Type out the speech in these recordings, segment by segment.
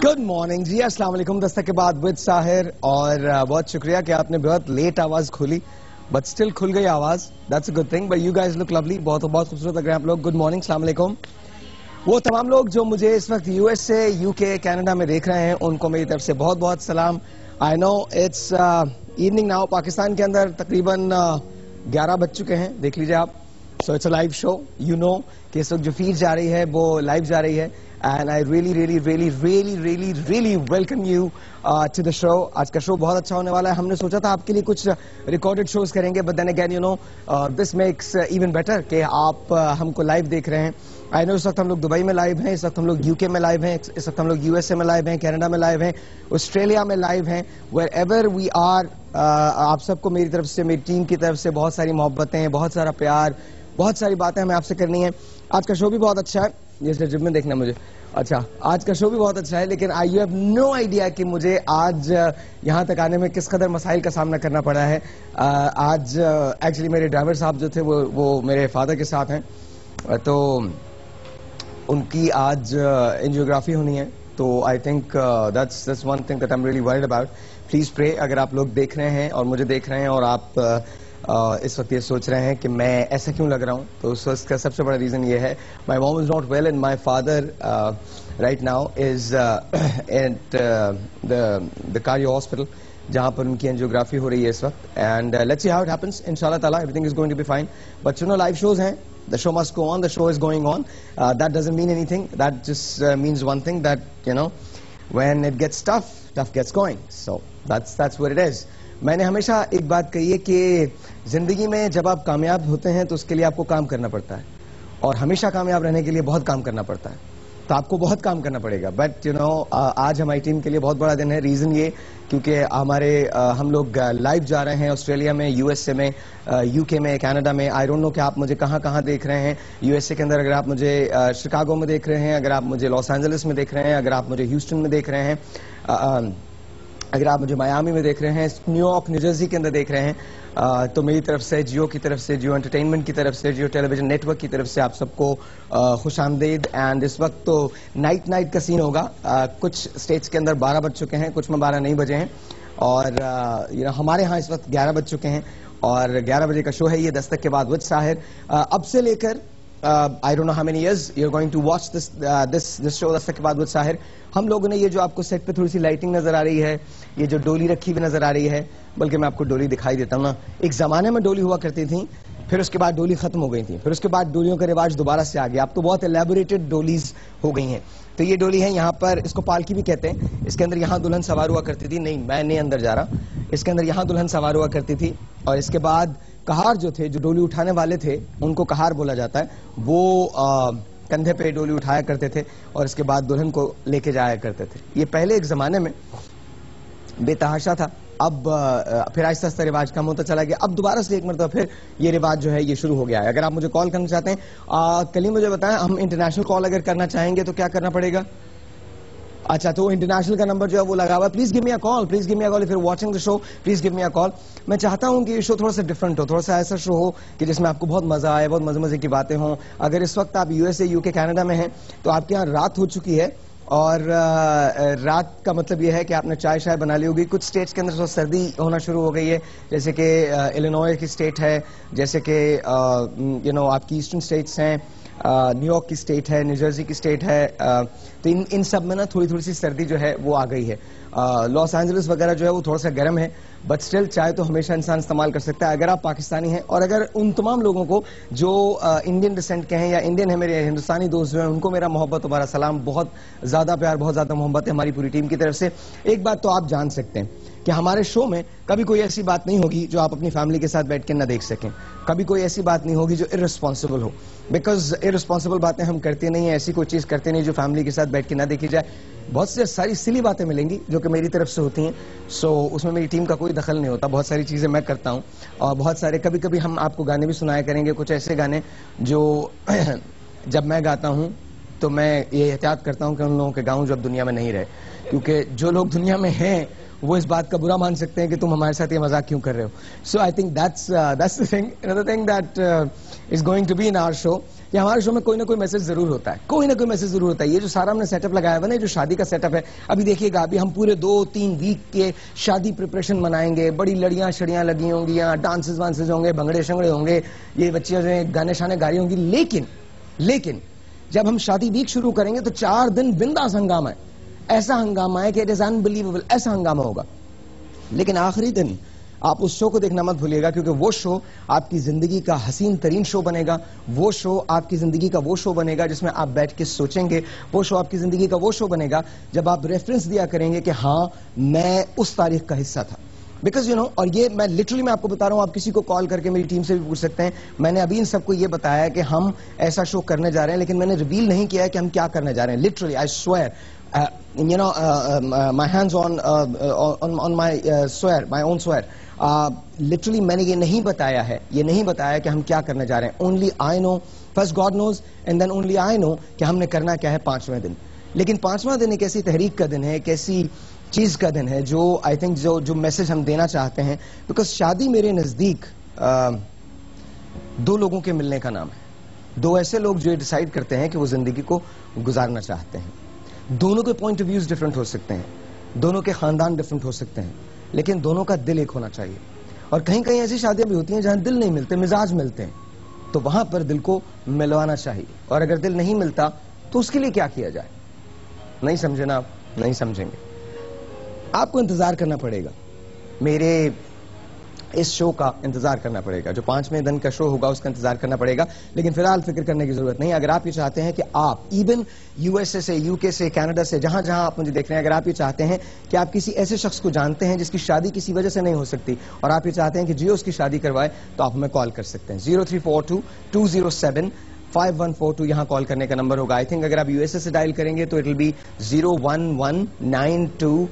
Good morning जी, अस्सलाम वालेकुम। दस्तक के बाद विद साहिर। और बहुत शुक्रिया कि आपने बहुत लेट आवाज खोली, बट स्टिल खुल गई आवाज। That's a good thing. But you guys look lovely, बहुत बहुत खूबसूरत लग रहे हैं आप लोग। गुड मॉर्निंग, अस्सलाम वालेकुम। वो तमाम लोग जो मुझे इस वक्त यूएस से, यूके, कनाडा में देख रहे हैं, उनको मेरी तरफ से बहुत बहुत सलाम। I know it's evening now. Pakistan के अंदर तकरीबन 11 बज चुके हैं, देख लीजिए आप। So it's a live show. You know कि इस वक्त जो फीड जा रही है वो लाइव जा रही है। And I really welcome you to the show. आज का शो बहुत अच्छा होने वाला है। हमने सोचा था आपके लिए कुछ रिकॉर्डेड शोज करेंगे, but then again you know this makes even better कि आप हमको लाइव देख रहे हैं। आई नो इस वक्त हम लोग दुबई में लाइव हैं, इस वक्त हम लोग यूके में लाइव हैं, इस वक्त हम लोग यूएसए में लाइव हैं, कनाडा में लाइव हैं, ऑस्ट्रेलिया में लाइव हैं। वेयर एवर वी आर, आप सबको मेरी तरफ से, मेरी टीम की तरफ से बहुत सारी मोहब्बतें, बहुत सारा प्यार, बहुत सारी बातें हमें आपसे करनी है। आज का शो भी बहुत अच्छा है, जैसे जिम में देखना मुझे। अच्छा, आज का शो भी बहुत अच्छा है, लेकिन आई यू हैव नो आइडिया कि मुझे आज यहाँ तक आने में किस कदर मसाइल का सामना करना पड़ा है। आज एक्चुअली मेरे ड्राइवर साहब जो थे वो मेरे फादर के साथ हैं, तो उनकी आज एंजियोग्राफी होनी है। तो I think that's one thing that I am really worried about. Please pray. अगर आप लोग देख रहे हैं और मुझे देख रहे हैं और आप इस वक्त ये सोच रहे हैं कि मैं ऐसा क्यों लग रहा हूँ, तो उसका सबसे बड़ा रीजन ये है, my mom is not well and my father right now is at the cardio hospital, जहां पर उनकी एंजियोग्राफी हो रही है इस वक्त। And let's see how it happens. इंशाल्लाह ताला everything is going to be fine. But you know live shows हैं, the show must go on, the show is going on. That doesn't mean anything. That just means one thing, that you know when it gets tough gets going. So that's what it is. मैंने हमेशा एक बात कही है कि जिंदगी में जब आप कामयाब होते हैं तो उसके लिए आपको काम करना पड़ता है, और हमेशा कामयाब रहने के लिए बहुत काम करना पड़ता है। तो आपको बहुत काम करना पड़ेगा। बट यू नो आज हमारी टीम के लिए बहुत बड़ा दिन है। रीजन ये क्योंकि हम लोग लाइव जा रहे हैं ऑस्ट्रेलिया में, यूएसए में, यूके में, कनाडा में। आई डोंट नो कि आप मुझे कहां कहां देख रहे हैं। यूएसए के अंदर अगर आप मुझे शिकागो में देख रहे हैं, अगर आप मुझे लॉस एंजलिस में देख रहे हैं, अगर आप मुझे ह्यूस्टन में देख रहे हैं, अगर आप मुझे मायामी में देख रहे हैं, न्यूयॉर्क, न्यूजर्सी के अंदर देख रहे हैं, तो मेरी तरफ से, जियो की तरफ से, जियो एंटरटेनमेंट की तरफ से, जियो टेलीविजन नेटवर्क की तरफ से आप सबको खुश आमदीद। एंड इस वक्त तो नाइट का सीन होगा। कुछ स्टेट्स के अंदर 12 बज चुके हैं, कुछ में 12 नहीं बजे हैं, और यू नो हमारे यहाँ इस वक्त 11 बज चुके हैं, और 11 बजे का शो है ये दस्तक के बाद विद साहिर। अब से लेकर I don't know how many years you're going to watch this show Dastak के बाद विद साहिर। हम लोगों ने ये जो आपको सेट पे थोड़ी सी लाइटिंग नजर आ रही है, ये जो डोली रखी हुई नजर आ रही है, बल्कि मैं आपको डोली दिखाई देता हूँ ना। एक जमाने में डोली हुआ करती थी, फिर उसके बाद डोली खत्म हो गई थी, फिर उसके बाद डोलियों का रिवाज दोबारा से आ गया। अब तो बहुत एलेबोरेटेड डोलीज हो गई हैं। तो ये डोली है, यहाँ पर इसको पालकी भी कहते हैं। इसके अंदर यहाँ दुल्हन सवार हुआ करती थी। नहीं, मैं नहीं अंदर जा रहा। इसके अंदर यहाँ दुल्हन सवार हुआ करती थी, और इसके बाद कहार जो थे, जो डोली उठाने वाले थे, उनको कहार बोला जाता है। वो कंधे पे डोली उठाया करते थे और इसके बाद दुल्हन को लेके जाया करते थे। ये पहले एक जमाने में बेतहाशा था। अब फिर आहिस्ता आहिस्ता रिवाज कम होता चला गया। अब दोबारा से एक मरतबा फिर ये रिवाज जो है ये शुरू हो गया है। अगर आप मुझे कॉल करना चाहते हैं, कल ही मुझे बताएं, हम इंटरनेशनल कॉल अगर करना चाहेंगे तो क्या करना पड़ेगा? अच्छा, तो इंटरनेशनल का नंबर जो है वो लगा हुआ है। Please give me a call, please give me a call. If you are watching the show, please give me a call. मैं चाहता हूं कि ये शो थोड़ा सा डिफरेंट हो, थोड़ा सा ऐसा शो हो कि जिसमें आपको बहुत मजा आए, बहुत मजे की बातें हों। अगर इस वक्त आप यूएसए, यूके, कनाडा में हैं, तो आपके यहाँ रात हो चुकी है, और रात का मतलब यह है कि आपने चाय शाय बना ली होगी। कुछ स्टेट्स के अंदर तो सर्दी होना शुरू हो गई है, जैसे कि इलिनॉय की स्टेट है, जैसे कि यू नो आपकी ईस्टर्न स्टेट्स हैं, न्यूयॉर्क की स्टेट है, न्यूजर्सी की स्टेट है। तो इन सब में ना थोड़ी सी सर्दी जो है वो आ गई है। लॉस एंजलिस वगैरह जो है वो थोड़ा सा गर्म है, बट स्टिल चाय तो हमेशा इंसान इस्तेमाल कर सकता है अगर आप पाकिस्तानी हैं। और अगर उन तमाम लोगों को जो इंडियन डिसेंट के हैं या इंडियन है, मेरे हिंदुस्तानी दोस्त जो हैं, उनको मेरा मोहब्बत, तुम्हारा सलाम, बहुत ज्यादा प्यार, बहुत ज्यादा मोहब्बत है हमारी पूरी टीम की तरफ से। एक बात तो आप जान सकते हैं कि हमारे शो में कभी कोई ऐसी बात नहीं होगी जो आप अपनी फैमिली के साथ बैठ के ना देख सकें। कभी कोई ऐसी बात नहीं होगी जो इररिस्पॉन्सिबल हो, बिकॉज इररिस्पॉन्सिबल बातें हम करते नहीं है, ऐसी कोई चीज करते नहीं जो फैमिली के साथ बैठ के ना देखी जाए। बहुत सी सारी सिली बातें मिलेंगी जो कि मेरी तरफ से होती हैं। सो उसमें मेरी टीम का कोई दखल नहीं होता। बहुत सारी चीजें मैं करता हूं, और बहुत सारे कभी कभी हम आपको गाने भी सुनाया करेंगे, कुछ ऐसे गाने जो जब मैं गाता हूं तो मैं ये एहतियात करता हूं कि उन लोगों के गाऊं जो अब दुनिया में नहीं रहे, क्योंकि जो लोग दुनिया में हैं वो इस बात का बुरा मान सकते हैं कि तुम हमारे साथ ये मजाक क्यों कर रहे हो. So I think that's the thing. Another thing that is going to be in our show, कि हमारे शो में कोई ना कोई मैसेज जरूर होता है, कोई ना कोई मैसेज जरूर होता है. ये जो सारा हमने सेटअप लगाया हुआ ना, जो शादी का सेटअप है, अभी देखिएगा, अभी हम पूरे 2-3 वीक के शादी प्रिपरेशन मनाएंगे. बड़ी लड़ियां शड़ियां लगी होंगी, यहाँ डांसेस वांसेस होंगे, भंगड़े शंगड़े होंगे, ये बच्चियां जो गाने शाने गा रही होंगी. लेकिन जब हम शादी वीक शुरू करेंगे तो 4 दिन बिंदास हंगामा है. ऐसा हंगामा है कि इट इज अनबिलीवेबल, ऐसा हंगामा होगा. लेकिन आखिरी दिन आप उस शो को देखना मत भूलिएगा, क्योंकि वो शो आपकी जिंदगी का हसीन तरीन शो बनेगा. वो शो आपकी जिंदगी का वो शो बनेगा जिसमें आप बैठ के सोचेंगे. वो शो आपकी जिंदगी का वो शो बनेगा जब आप रेफरेंस दिया करेंगे कि हाँ, मैं उस तारीख का हिस्सा था. बिकॉज यू नो, और ये मैं लिटरली मैं आपको बता रहा हूं, आप किसी को कॉल करके मेरी टीम से भी पूछ सकते हैं. मैंने अभी इन सबको ये बताया कि हम ऐसा शो करने जा रहे हैं, लेकिन मैंने रिवील नहीं किया है कि हम क्या करने जा रहे हैं. Literally I swear, you know, my hands on my swear, my own swear. Literally मैंने ये नहीं बताया है, ये नहीं बताया कि हम क्या करने जा रहे हैं. Only I know, first God knows, and then only I know कि हमने करना क्या है 5वें दिन. लेकिन 5वां दिन एक ऐसी तहरीक का दिन है, एक ऐसी चीज का दिन है जो आई थिंक जो मैसेज हम देना चाहते हैं. बिकॉज शादी मेरे नजदीक 2 लोगों के मिलने का नाम है. 2 ऐसे लोग जो डिसाइड करते हैं कि वो जिंदगी को गुजारना चाहते हैं. दोनों के पॉइंट ऑफ व्यूज डिफरेंट हो सकते हैं, दोनों के खानदान डिफरेंट हो सकते हैं, लेकिन दोनों का दिल एक होना चाहिए. और कहीं कहीं ऐसी शादियां भी होती हैं जहां दिल नहीं मिलते, मिजाज मिलते हैं, तो वहां पर दिल को मिलवाना चाहिए. और अगर दिल नहीं मिलता तो उसके लिए क्या किया जाए? नहीं समझे ना आप? नहीं समझेंगे. आपको इंतजार करना पड़ेगा, मेरे इस शो का इंतजार करना पड़ेगा. जो 5वें दिन का शो होगा उसका इंतजार करना पड़ेगा. लेकिन फिलहाल फिक्र करने की जरूरत नहीं. अगर आप ये चाहते हैं कि आप इवन यूएसए से, यूके से, कनाडा से, जहां जहां आप मुझे देख रहे हैं, अगर आप ये चाहते हैं कि आप किसी ऐसे शख्स को जानते हैं जिसकी शादी किसी वजह से नहीं हो सकती, और आप ये चाहते हैं कि जियो उसकी शादी करवाए, तो आप हमें कॉल कर सकते हैं. 0342-207-5142 यहां कॉल करने का नंबर होगा. आई थिंक अगर आप यूएसए से डायल करेंगे तो इट विल बी 01192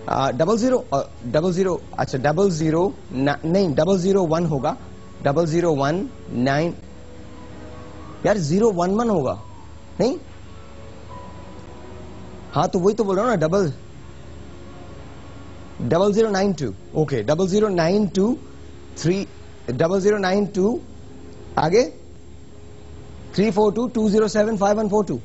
00 अच्छा 00 नहीं 001 होगा, 0019 यार 011 होगा नहीं. हाँ तो वही तो बोल रहा हूं ना, 0092. ओके 0092 आगे 342-207-5142.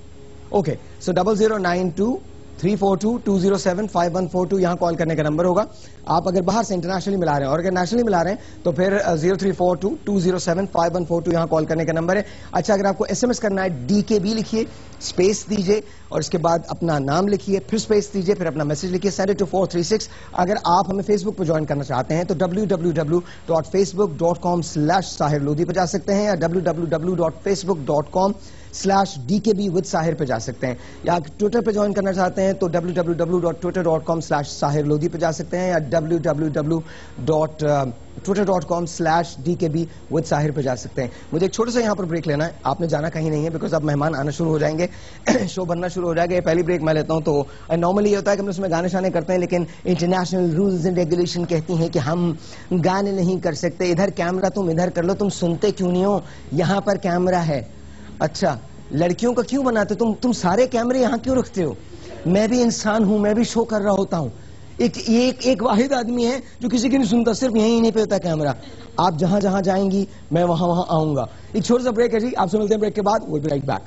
ओके सो 0092-342-207-5142 यहां कॉल करने का नंबर होगा. आप अगर बाहर से इंटरनेशनली मिला रहे हैं, और अगर नेशनली मिला रहे हैं तो फिर 0342-207-5142 यहां कॉल करने का नंबर है. अच्छा, अगर आपको एसएमएस करना है, DKB लिखिए, स्पेस दीजिए, और इसके बाद अपना नाम लिखिए, फिर स्पेस दीजिए, फिर अपना मैसेज लिखिए, सेंड इट टू 436. अगर आप हमें फेसबुक पर ज्वाइन करना चाहते हैं तो www.facebook.com/Sahir Lodi पे जा सकते हैं, या www.facebook.com/DKB with Sahir पे जा सकते हैं. या ट्विटर पे ज्वाइन करना चाहते हैं तो www.twitter.com/Sahir Lodi पे जा सकते हैं, या www.twitter.com/DKB with Sahir पे जा सकते हैं. मुझे एक छोटा सा यहाँ पर ब्रेक लेना है, आपने जाना कहीं नहीं है, बिकॉज अब मेहमान आना शुरू हो जाएंगे, शो बनना शुरू हो जाएगा. पहली ब्रेक मैं लेता हूँ. तो नॉर्मली ये होता है कि हम उसमें गाने शाने करते हैं, लेकिन इंटरनेशनल रूल्स एंड रेगुलेशन कहती हैं कि हम गाने नहीं कर सकते. इधर कैमरा, तुम इधर कर लो, तुम सुनते क्यों नहीं हो? यहाँ पर कैमरा है. अच्छा, लड़कियों का क्यों बनाते तुम सारे कैमरे यहाँ क्यों रखते हो? मैं भी इंसान हूं, मैं भी शो कर रहा होता हूं. एक वाहिद आदमी है जो किसी की नहीं सुनता, सिर्फ यहीं पे होता कैमरा. आप जहां जहां जाएंगी मैं वहां वहां आऊंगा. एक छोटा सा ब्रेक है जी, आपसे मिलते हैं ब्रेक के बाद. Will be right back.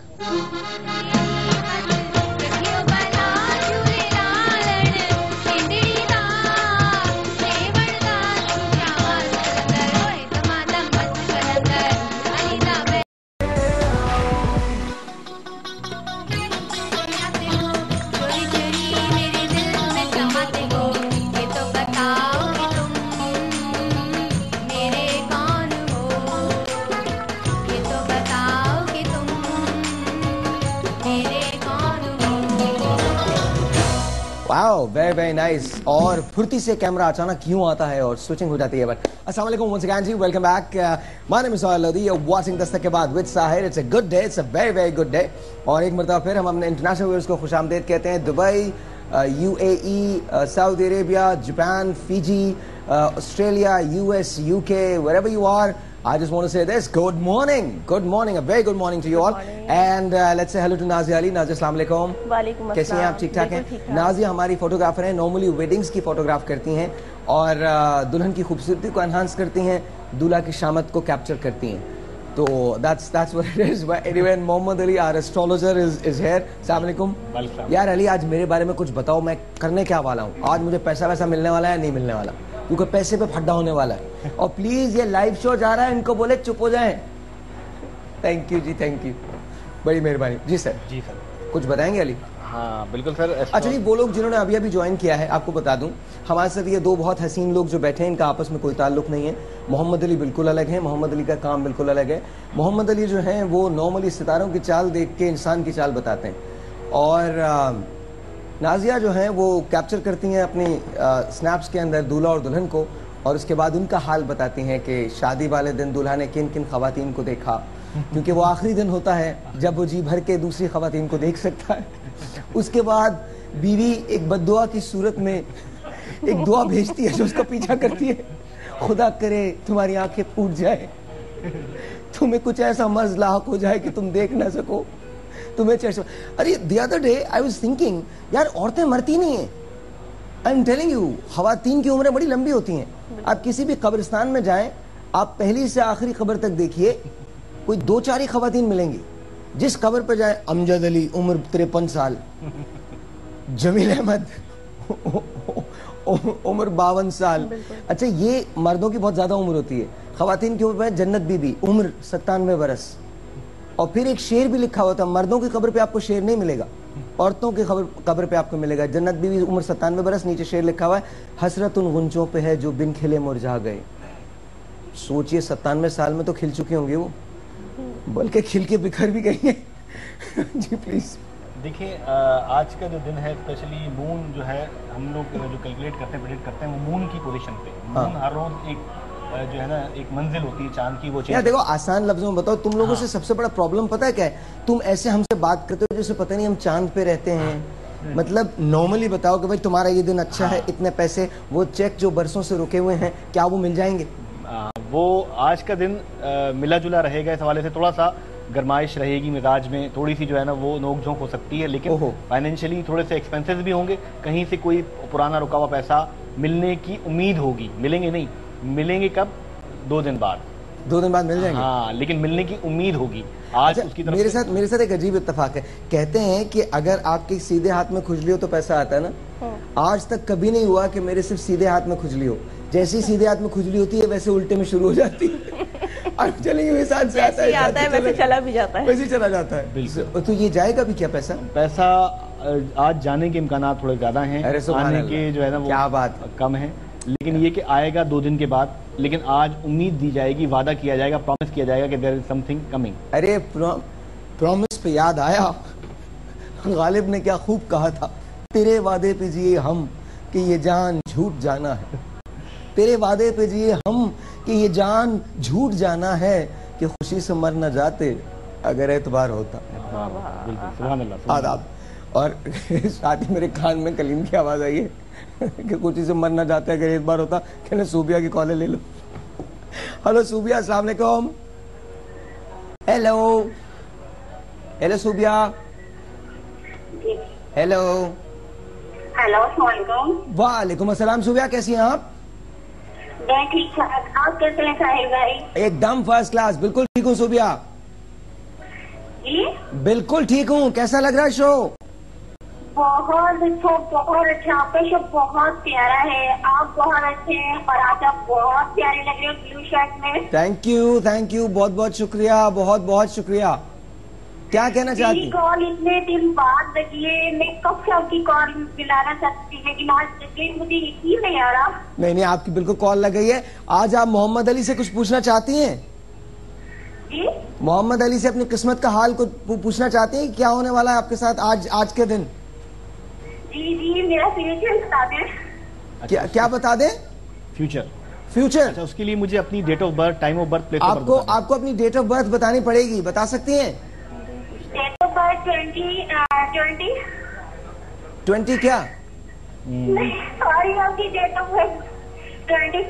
Wow, very very nice. और फुर्ती से कैमरा अचानक क्यों आता है और स्विचिंग हो जाती है. बट अस्सलाम वालेकुम वंस अगेन जी, welcome back. My name is Sahir Lodhi, you are watching Dastak के बाद with Sahir. It's a good day, it's a very very good day. और एक मरतबा फिर हम अपने इंटरनेशनल व्यूअर्स को खुशामदीद कहते हैं. Dubai, UAE, Saudi Arabia, Japan, Fiji, Australia, US, UK, wherever you are, I just want to say this. Good morning. Good morning. A very good morning to you all. And let's say hello to Nazia Ali. Nazia, अस्सलाम वालेकुम. वालेकुम अस्सलाम. कैसी हैं आप? ठीक ठाक हैं? नाजिया हमारी फोटोग्राफर हैं. नॉर्मली वेडिंग्स की फोटोग्राफ करती हैं और दुल्हन की खूबसूरती को एनहांस करती हैं, दूल्हा की शामत को कैप्चर करती हैं. तो that's what it is. But anyway, Mohammad Ali, our astrologer is here. अस्सलाम वालेकुम. यार अली, आज मेरे बारे में कुछ बताओ. मैं करने क्या वाला हूँ? आज मुझे पैसा वैसा मिलने वाला है, नहीं मिलने वाला? क्योंकि पैसे पे फड्डा होने वाला है. और प्लीज ये लाइव शो जा रहा है, इनको बोले चुप हो जाएं. थैंक यू जी, थैंक यू, बड़ी मेहरबानी जी सर. जी सर, कुछ बताएंगे अली? हाँ बिल्कुल सर. अच्छा जी, वो लोग जिन्होंने अभी अभी ज्वाइन किया है, आपको बता दूं, हमारे साथ ये दो बहुत हसीन लोग जो बैठे हैं, इनका आपस में कोई ताल्लुक नहीं है. मोहम्मद अली बिल्कुल अलग है. मोहम्मद अली का काम बिल्कुल अलग है. मोहम्मद अली जो हैं वो नॉर्मली सितारों की चाल देख के इंसान की चाल बताते हैं. और नाजिया जो हैं वो कैप्चर करती हैं अपनी स्नैप्स के अंदर दूल्हा और दुल्हन को, और उसके बाद उनका हाल बताती हैं कि शादी वाले दिन दूल्हा ने किन किन खवातीन को देखा, क्योंकि वो आखिरी दिन होता है जब वो जी भर के दूसरी खवातीन को देख सकता है. उसके बाद बीवी एक बद्दुआ की सूरत में एक दुआ भेजती है जो उसका पीछा करती है, खुदा करे तुम्हारी आंखें फूट जाए, तुम्हें कुछ ऐसा मर्ज लाहक हो जाए कि तुम देख ना सको, तुम्हें चर्च. अरे the other day I was thinking, यार औरतें मरती नहीं है. आई एम टेलिंग यू, खवातीन की उम्रें बड़ी लंबी होती हैं. आप किसी भी कब्रिस्तान में जाएं, आप पहली से आखिरी कब्र तक देखिए, कोई 2-4 ही खवातीन मिलेंगी. जिस कब्र पर जाए, अमजद अली उम्र 53 साल, जमील अहमद उम्र 52 साल. अच्छा, ये मर्दों की बहुत ज्यादा उम्र होती है. खवातीन की उम्र है जन्नत बीबी, उम्र 97 बरस. और फिर एक शेर भी लिखा हुआ था, मर्दों की कब्र पे आपको शेर नहीं मिलेगा, औरतों की कब्र पे आपको मिलेगा. जन्नत बीवी उम्र 97 बरस, नीचे शेर लिखा हुआ है, हसरत उन गुंजों पे है जो बिन खिले मुरझा गए. सोचिए 97 साल में तो खिल चुके होंगे वो, बल्कि खिल के बिखर भी गई है. जी प्लीज. देखिए, आज का जो दिन है, स्पेशली मून जो है, हम लोग जो कैलकुलेट करते हैं, प्रेडिक्ट करते हैं, वो मून की पोजीशन पे. मून हर रोज एक जो है ना एक मंजिल होती है चांद की, वो यार देखो, आसान लफ्जों में बताओ, तुम लोगों से सबसे बड़ा प्रॉब्लम पता है क्या है? तुम ऐसे हमसे बात करते हो जैसे पता नहीं हम चांद पे रहते हैं. मतलब नॉर्मली बताओ कि भाई तुम्हारा ये दिन अच्छा है, इतने पैसे, वो चेक जो बरसों से रुके हुए हैं, क्या वो मिल जाएंगे? वो आज का दिन मिला जुला रहेगा. इस हवाले से थोड़ा सा गरमाइश रहेगी मिजाज में, थोड़ी सी जो है ना वो नोक झोंक हो सकती है, लेकिन फाइनेंशियली थोड़े से एक्सपेंसेस भी होंगे. कहीं से कोई पुराना रुका हुआ पैसा मिलने की उम्मीद होगी. मिलेंगे नहीं, मिलेंगे कब? 2 दिन बाद. 2 दिन बाद मिल जाएंगे. हाँ, लेकिन मिलने की उम्मीद होगी. आज उसकी तरफ मेरे साथ एक अजीब इत्तेफाक है. कहते हैं कि अगर आपके सीधे हाथ में खुजली हो तो पैसा आता है ना. आज तक कभी नहीं हुआ कि मेरे सिर्फ सीधे हाथ में खुजली हो. जैसे ही सीधे हाथ में खुजली होती है वैसे उल्टे में शुरू हो जाती है. चलेंगे वैसे आता है, वैसे चला भी जाता है, वैसे चला जाता है. बिल्कुल. तो ये जाएगा भी क्या पैसा? आज जाने के इम्कान थोड़े ज्यादा हैं, आने के जो है ना वो क्या बात कम है. लेकिन ये कि आएगा 2 दिन के बाद. लेकिन आज उम्मीद दी जाएगी, वादा किया जाएगा, प्रॉमिस किया जाएगा कि देयर इज समथिंग कमिंग. अरे प्रॉमिस पे याद आया, गालिब ने क्या खूब कहा था, तेरे वादे पे जिए हम कि ये जान झूठ जाना है. तेरे वादे पे जिए हम कि ये जान झूठ जाना है, कि खुशी से मर न जाते अगर एतबार होता. सुभान अल्लाह. आदाब. और साथ ही मेरे कान में कलीम की आवाज आई है कि खुशी से मर न जाते अगर एतबार होता. कहने सूबिया की कॉलें ले लो. हेलो सूबिया, अस्सलाम वालेकुम. Hello hello Subiya. Hello hello, अस्सलाम वालेकुम अस्सलाम. सूबिया, कैसी हैं आप? मैं ठीक ठाक. आप कैसे हैं साहिल भाई? एकदम फर्स्ट क्लास. बिल्कुल ठीक हूँ सूबिया. जी बिल्कुल ठीक हूँ. कैसा लग रहा है शो? बहुत अच्छा, बहुत अच्छा. आपका शो बहुत प्यारा है. आप बहुत अच्छे हैं और आज आप बहुत प्यारे लग रहे हो ब्लू शर्ट में. थैंक यू, बहुत बहुत शुक्रिया, बहुत बहुत शुक्रिया. क्या कहना चाहती हैं? कॉल इतने दिन बाद लगी है. मैं कब से आपकी कॉल मिलाना चाहती थी, लेकिन आज मुझे यकीन नहीं आ रहा. नहीं, आपकी बिल्कुल कॉल लग गई है. आज आप मोहम्मद अली से कुछ पूछना चाहती हैं? जी, मोहम्मद अली से अपनी किस्मत का हाल को पूछना चाहती हैं? क्या होने वाला है आपके साथ आज के दिन? जी, मेरा फ्यूचर बता दें. क्या बता दें? फ्यूचर. अच्छा, उसके लिए मुझे अपनी date of birth, time of birth, place of birth आपको अपनी डेट ऑफ बर्थ बतानी पड़ेगी. बता सकती हैं? डेट ऑफ बर्थ 20 क्या? सॉरी, आपकी डेट ऑफ बर्थ 21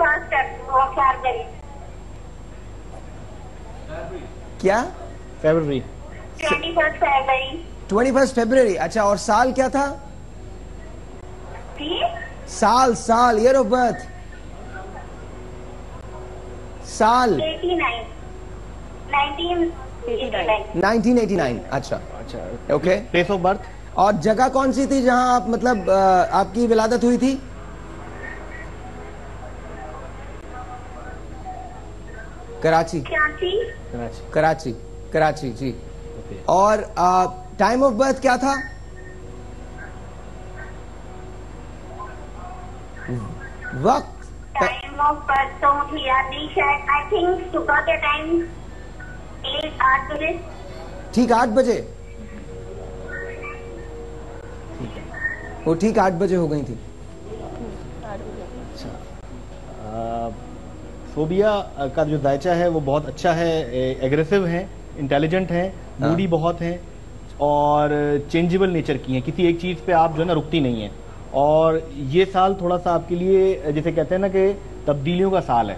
फरवरी. क्या? फरवरी। 21 फरवरी। 21 फरवरी। अच्छा, और साल क्या था? साल, साल, ईयर ऑफ बर्थ, साल। 1989। अच्छा अच्छा, ओके। प्लेस ऑफ बर्थ और जगह कौन सी थी जहां आप मतलब आपकी विलादत हुई थी? कराची। कराची, कराची जी। और टाइम ऑफ बर्थ क्या था? वक्त। टाइम ऑफ बर्थ तो मुझे याद नहीं, शायद आई थिंक सुबह के टाइम 8 बजे। ठीक 8 बजे। वो ठीक 8 बजे हो गई थी। फोबिया का जो दायचा है वो बहुत अच्छा है, एग्रेसिव है, इंटेलिजेंट है, मूडी बहुत है और चेंजेबल नेचर की है। किसी एक चीज़ पे आप जो है ना रुकती नहीं है। और ये साल थोड़ा सा आपके लिए जिसे कहते हैं ना कि तब्दीलियों का साल है,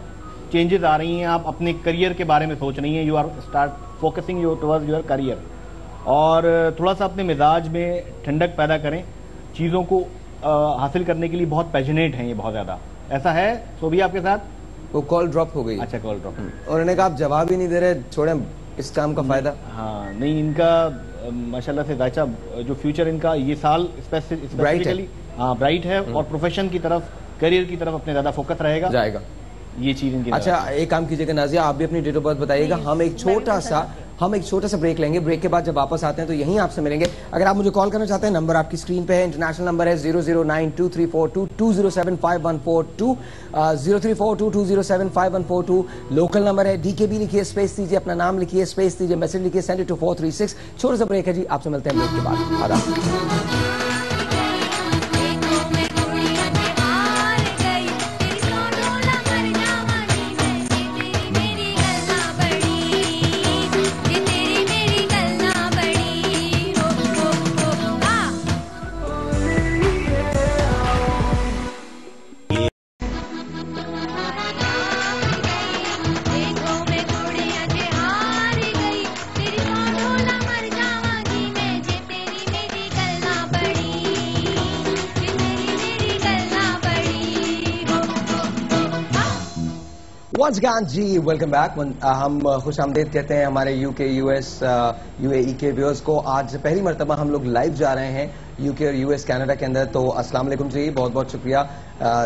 चेंजेस आ रही हैं, आप अपने करियर के बारे में सोच रही हैं, you are start focusing towards your career. और थोड़ा सा अपने मिजाज में ठंडक पैदा करें, चीज़ों को हासिल करने के लिए बहुत पैशनेट हैं ये, बहुत ज़्यादा। ऐसा है सोबिया आपके साथ? वो कॉल ड्रॉप हो गई। अच्छा, कॉल ड्रॉप। और उन्होंने कहा आप जवाब ही नहीं दे रहे, छोड़ें इस काम का फायदा। हाँ नहीं, इनका माशाल्लाह से दायचा जो फ्यूचर इनका ये साल स्पेसिफिकली हाँ ब्राइट है और प्रोफेशन की तरफ, करियर की तरफ अपने ज्यादा फोकस रहेगा, जाएगा ये चीज इनकी। अच्छा, एक काम कीजिएगा नाजिया, आप भी अपनी डेट ऑफ बर्थ बताइएगा। हम एक छोटा सा ब्रेक लेंगे। ब्रेक के बाद जब वापस आते हैं तो यहीं आपसे मिलेंगे। अगर आप मुझे कॉल करना चाहते हैं, नंबर आपकी स्क्रीन पे है, इंटरनेशनल नंबर है 0092342207542, 03422075142। लोकल नंबर है, DKB लिखिए, स्पेस दीजिए, अपना नाम लिखिए, स्पेस दीजिए, मैसेज लिखिए, सेंड इट टू 436। छोटा सा ब्रेक है जी, आपसे मिलते हैं ब्रेक के बाद। आदाब। Once again जी, वेलकम बैक। हम खुश आमदीद कहते हैं हमारे UK, US, UAE के व्यूअर्स को। आज पहली मरतबा हम लोग लाइव जा रहे हैं UK और US कनाडा के अंदर। तो अस्सलाम वालेकुम जी, बहुत बहुत शुक्रिया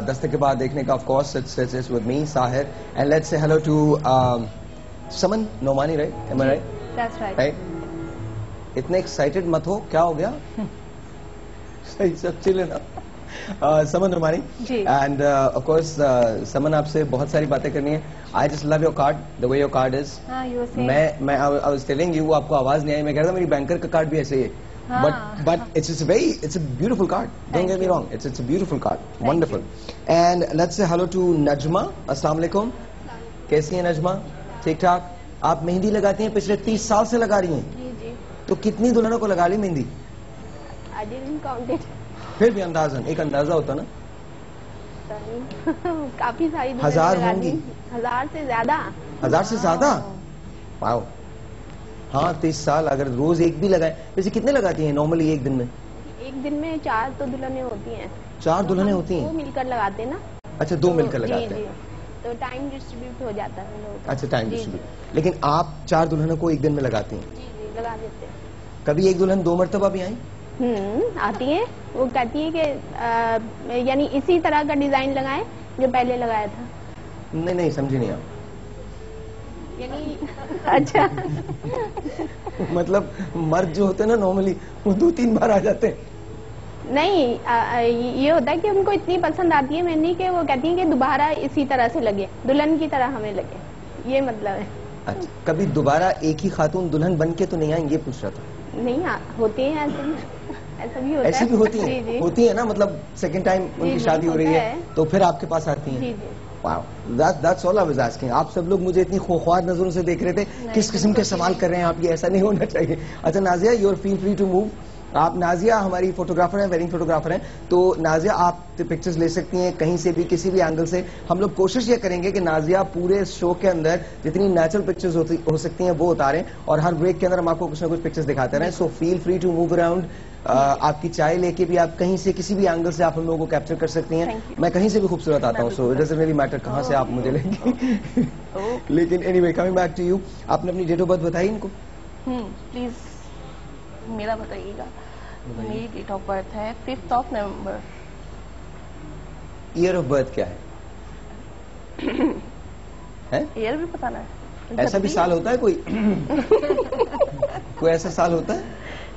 दस्तक के बाद देखने का। Of course it's with me Sahir, and let's say hello to Saman Nomani, right? Am I right? That's right. इतने एक्साइटेड मत हो, क्या हो गया? सही, सब चिल है ना? समन रोमानी एंड ऑफ कोर्स समन, आपसे बहुत सारी बातें करनी है। I just love your card, the way your card is. मैं आई वाज टेलिंग यू, आपको आवाज नहीं आई, मैं कह रहा था मेरी बैंकर का कार्ड भी ऐसे ही है, but it's a beautiful card, don't get me wrong, it's a beautiful card, wonderful. And let's say hello to Najma. अस्सलाम वालेकुम, कैसी हैं नजमा? ठीक ठाक। आप मेहंदी लगाती हैं, पिछले 30 साल से लगा रही हैं? तो कितनी दुल्हनों को लगा ली mehndi? I didn't count it. फिर भी अंदाजन, एक अंदाजा होता ना? काफी सारी 1000 होंगी। 1000 से ज्यादा। 1000 से ज्यादा? वाओ। हाँ, 30 साल। अगर रोज एक भी लगाए, वैसे कितने लगाती हैं नॉर्मली एक दिन में? एक दिन में 4 तो दुल्हनें होती हैं। 4 दुल्हनें होती हैं? 2 मिलकर लगाते हैं ना। अच्छा, 2 मिलकर लगाते हैं, तो टाइम डिस्ट्रीब्यूट हो जाता है लोगों का। अच्छा, टाइम डिस्ट्रीब्यूट। लेकिन आप 4 दुल्हनों को एक दिन में लगाती हैं? जी, लगा देते हैं। कभी एक दुल्हन 2 मरतबा भी आई? आती है, वो कहती है कि यानी इसी तरह का डिजाइन लगाएं जो पहले लगाया था। नहीं, समझी नहीं आप। यानी अच्छा मतलब मर्द जो होते हैं ना नॉर्मली, वो 2-3 बार आ जाते हैं। नहीं, ये होता है कि उनको इतनी पसंद आती है मेहंदी के, वो कहती है कि दोबारा इसी तरह से लगे, दुल्हन की तरह हमें लगे, ये मतलब है। अच्छा, कभी दोबारा एक ही खातून दुल्हन बन के तो नहीं आएंगे, पूछ रहा था। नहीं, होते हैं ऐसे भी, ऐसा भी होता है। ऐसी भी होती है? जी। होती है ना, मतलब सेकंड टाइम उनकी शादी हो रही है तो फिर आपके पास आती हैं? जी। Wow, that's all I was asking. आप सब लोग मुझे इतनी ख्वार नजरों से देख रहे थे, किस किस्म के सवाल कर रहे हैं आप, ये ऐसा नहीं होना चाहिए। अच्छा Nazia, you are feel free to move आप नाजिया हमारी फोटोग्राफर हैं, वेडिंग फोटोग्राफर हैं, तो नाजिया आप पिक्चर्स ले सकती हैं कहीं से भी, किसी भी एंगल से। हम लोग कोशिश ये करेंगे कि नाजिया पूरे शो के अंदर जितनी नेचुरल पिक्चर्स हो सकती हैं वो उतारें, और हर ब्रेक के अंदर हम आपको कुछ ना कुछ पिक्चर्स दिखाते रहें। So feel free to move around. आपकी चाय लेके भी आप कहीं से किसी भी एंगल से आप हम लोगों को कैप्चर कर सकती हैं। मैं कहीं से भी खूबसूरत आता हूँ, so it doesn't really matter कहाँ से आप मुझे लेंगे। लेकिन anyway, coming back to you, आपने अपनी डेट ऑफ बर्थ बताई इनको? प्लीज मेरा बताइएगा। मेरी डेट ऑफ बर्थ है 5 नवंबर। ईयर ऑफ बर्थ क्या है? ईयर भी बताना है? ऐसा भी साल होता है कोई? कोई ऐसा साल होता है?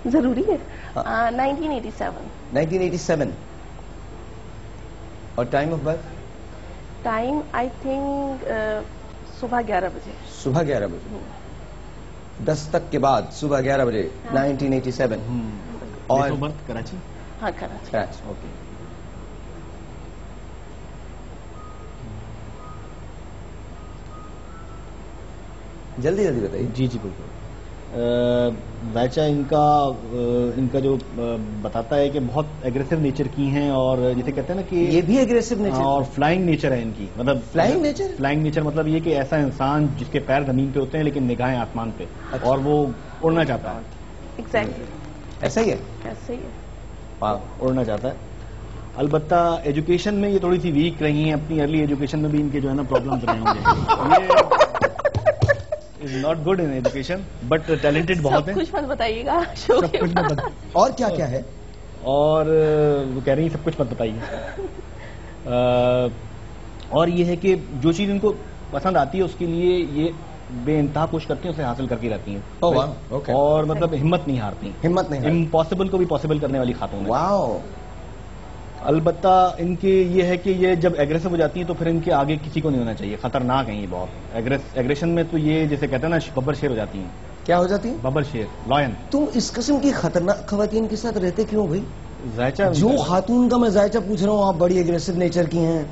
जरूरी है। 1987। 1987। और time of birth? Time I think सुबह 11 बजे। सुबह 11 बजे, 10 तक के बाद सुबह 11 बजे 1987। और बर्थ कराची? हाँ, कराची। कराची, ओके। जल्दी जल्दी बताइए। जी जी बिल्कुल। जायचा इनका जो बताता है कि बहुत एग्रेसिव नेचर की हैं, और जिसे कहते हैं ना कि ये भी एग्रेसिव नेचर और फ्लाइंग नेचर है इनकी। मतलब फ्लाइंग नेचर? फ्लाइंग नेचर मतलब ये कि ऐसा इंसान जिसके पैर जमीन पे होते हैं लेकिन निगाहें आसमान पे। अच्छा। और वो उड़ना चाहता है। एग्जैक्टली ऐसा ही है? ऐसे ही है। उड़ना चाहता है। अलबत्ता एजुकेशन में ये थोड़ी सी वीक रही हैं। अपनी अर्ली एजुकेशन में भी इनके जो है ना प्रॉब्लम्स रहे होंगे। Is not good in education, but talented बहुत है। कुछ मत बताइएगा शो सब के कुछ बाद। और क्या क्या है? और वो कह रही हैं सब कुछ मत बताइए। और ये है कि जो चीज इनको पसंद आती है उसके लिए ये बेइंतहा कोशिश करती हैं, उसे हासिल करती रहती हैं। Oh, wow. Okay. और मतलब हिम्मत नहीं हारती। हिम्मत नहीं हारती। इम्पॉसिबल को भी पॉसिबल करने वाली खातून है। वाओ। अलबत्ता इनके ये है कि ये जब एग्रेसिव हो जाती हैं तो फिर इनके आगे किसी को नहीं होना चाहिए। खतरनाक है ये बहुत। एग्रेशन में तो ये जैसे कहते हैं ना बब्बर शेर हो जाती हैं। क्या हो जाती है? बब्बर शेर, लॉयन। तुम इस किस्म की खतरनाक खवातीन के साथ रहते क्यों भाई? जायचा जो खातून का मैं जायचा पूछ रहा हूँ, आप बड़ी एग्रेसिव नेचर की हैं,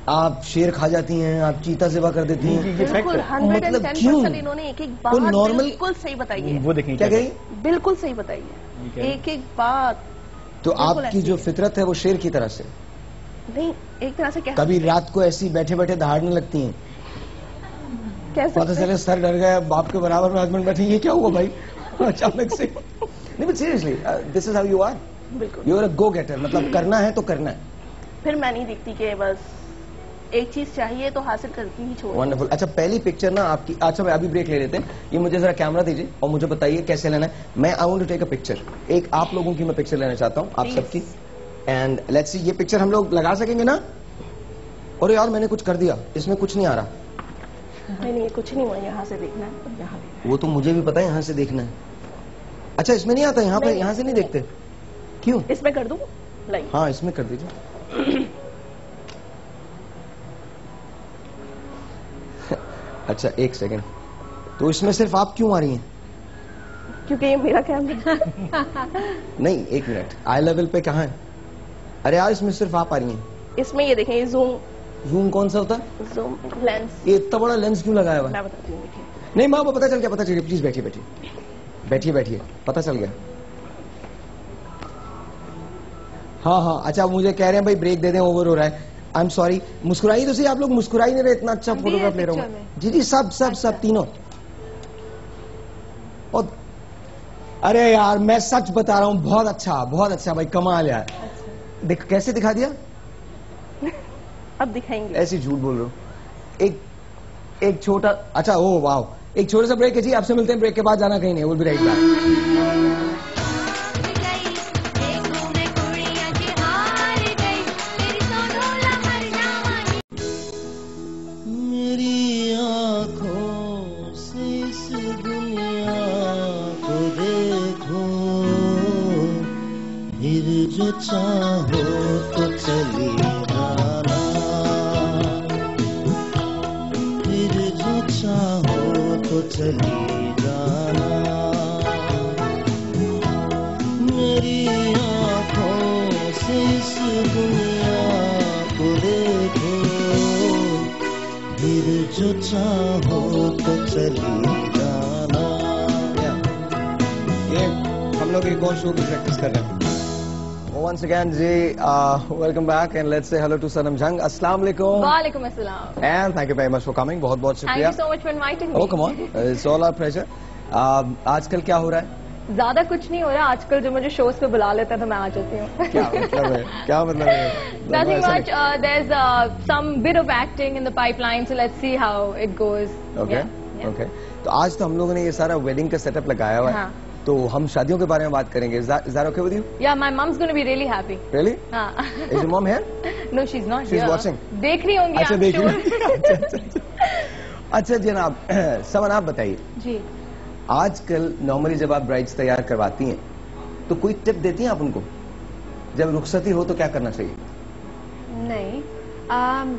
आप शेर खा जाती हैं, आप चीता सेवा कर देती हैं। बिल्कुल 110% इन्होंने एक एक बात बिल्कुल सही बताई है। वो देखें क्या कही? बिल्कुल सही बताई है, एक एक बात। तो आपकी जो फितरत है वो शेर की तरह से नहीं, एक तरह से क्या कभी रात को ऐसी बैठे बैठे दहाड़ने लगती हैं, पता चले सर डर गया, बाप के बराबर में हस्बैंड बैठे, ये क्या हुआ भाई अचानक से? नहीं but seriously this is how you are. बिल्कुल you are a go getter. मतलब करना है तो करना है। फिर मैं नहीं देखती कि बस एक चीज चाहिए तो हासिल करके ही छोड़। वंडरफुल। अच्छा पहली पिक्चर ना आपकी, अच्छा मैं अभी ब्रेक ले लेते हैं, ये मुझे जरा कैमरा दीजिए और मुझे बताइए कैसे लेना है। मैं I want to take a picture, एक आप लोगों की मैं पिक्चर लेना चाहता हूँ, आप सबकी। एंड लेट्स सी, ये पिक्चर हम लोग लगा सकेंगे ना? और यार मैंने कुछ कर दिया, इसमें कुछ नहीं आ रहा। नहीं कुछ नहीं हुआ, यहाँ से देखना है, यहाँ वो तो मुझे भी पता है यहाँ से देखना है। अच्छा इसमें नहीं आता, यहाँ पे यहाँ से नहीं देखते क्यों? इसमें कर दूं लाइक? हाँ इसमें कर दीजिए। अच्छा एक सेकेंड, तो इसमें सिर्फ आप क्यों आ रही हैं? क्योंकि ये मेरा कैमरा नहीं एक मिनट, आई लेवल पे कहाँ है? अरे यार इसमें सिर्फ आप आ रही हैं। इसमें ये देखें, ये जूम। जूम कौन सा होता है? Zoom lens. ये इतना बड़ा लेंस क्यों लगाया हुआ है? मैं बताती हूँ, देखिए। नहीं माँ, पता चल गया, पता चल गया, प्लीज बैठिए बैठिए बैठिए बैठिए, पता चल गया। हाँ हाँ अच्छा, मुझे कह रहे हैं भाई ब्रेक दे दें, ओवर हो रहा है। I am sorry. मुस्कुराइए तो सही, आप लोग मुस्कुराई नहीं रहे, इतना अच्छा फोटोग्राफ ले रहा हूँ। जी जी सब सब सब तीनों। और अरे यार मैं सच बता रहा हूँ, बहुत अच्छा भाई, कमाल यार। देख कैसे दिखा दिया? अब दिखाएंगे। ऐसे झूठ बोल रहे हो। एक छोटा, अच्छा ओ वाह, एक छोटा सा ब्रेक है जी, आपसे मिलते हैं ब्रेक के बाद, जाना कहीं नहीं, विल बी राइट बैक। जो चाहो तो चली जाना, फिर जो चाहो तो चली जाना, मेरी आंखों से इस दुनिया को देखो, फिर जो चाहो तो चली जाना। ये हम लोग एक और शो की प्रैक्टिस कर रहे हैं। Once again, ji, welcome back and let's say hello to Sanam Jang. Assalamu alaikum. वालेकुम अस्सलाम। And thank you very much for coming. बहुत बहुत Thank शुक्रिया। you so much for inviting me. Oh, come on. It's all our pleasure. आजकल क्या हो रहा है? ज्यादा कुछ नहीं हो रहा आजकल, जो मुझे शोज पे बुला लेता है तो मैं आ जाती हूँ। क्या मतलब है? क्या मतलब है? Nothing ऐसा much. There's some bit of acting in the pipeline, so let's see how it goes. Okay. Yeah. Okay. तो आज तो हम लोगों ने ये सारा वेडिंग का सेटअप लगाया हुआ है। हाँ. तो हम शादियों के बारे में बात करेंगे। Is that okay with you? Yeah, my mom's going to be really happy. Really? हाँ. Is your mom here? No, she's not She's here. watching. देख रही होंगी अच्छा आप देख sure. अच्छा जनाब, समन आप बताइए, जी। आजकल नॉर्मली जब आप ब्राइड्स तैयार करवाती हैं तो कोई टिप देती हैं आप उनको? जब रुखसती हो तो क्या करना चाहिए? नहीं,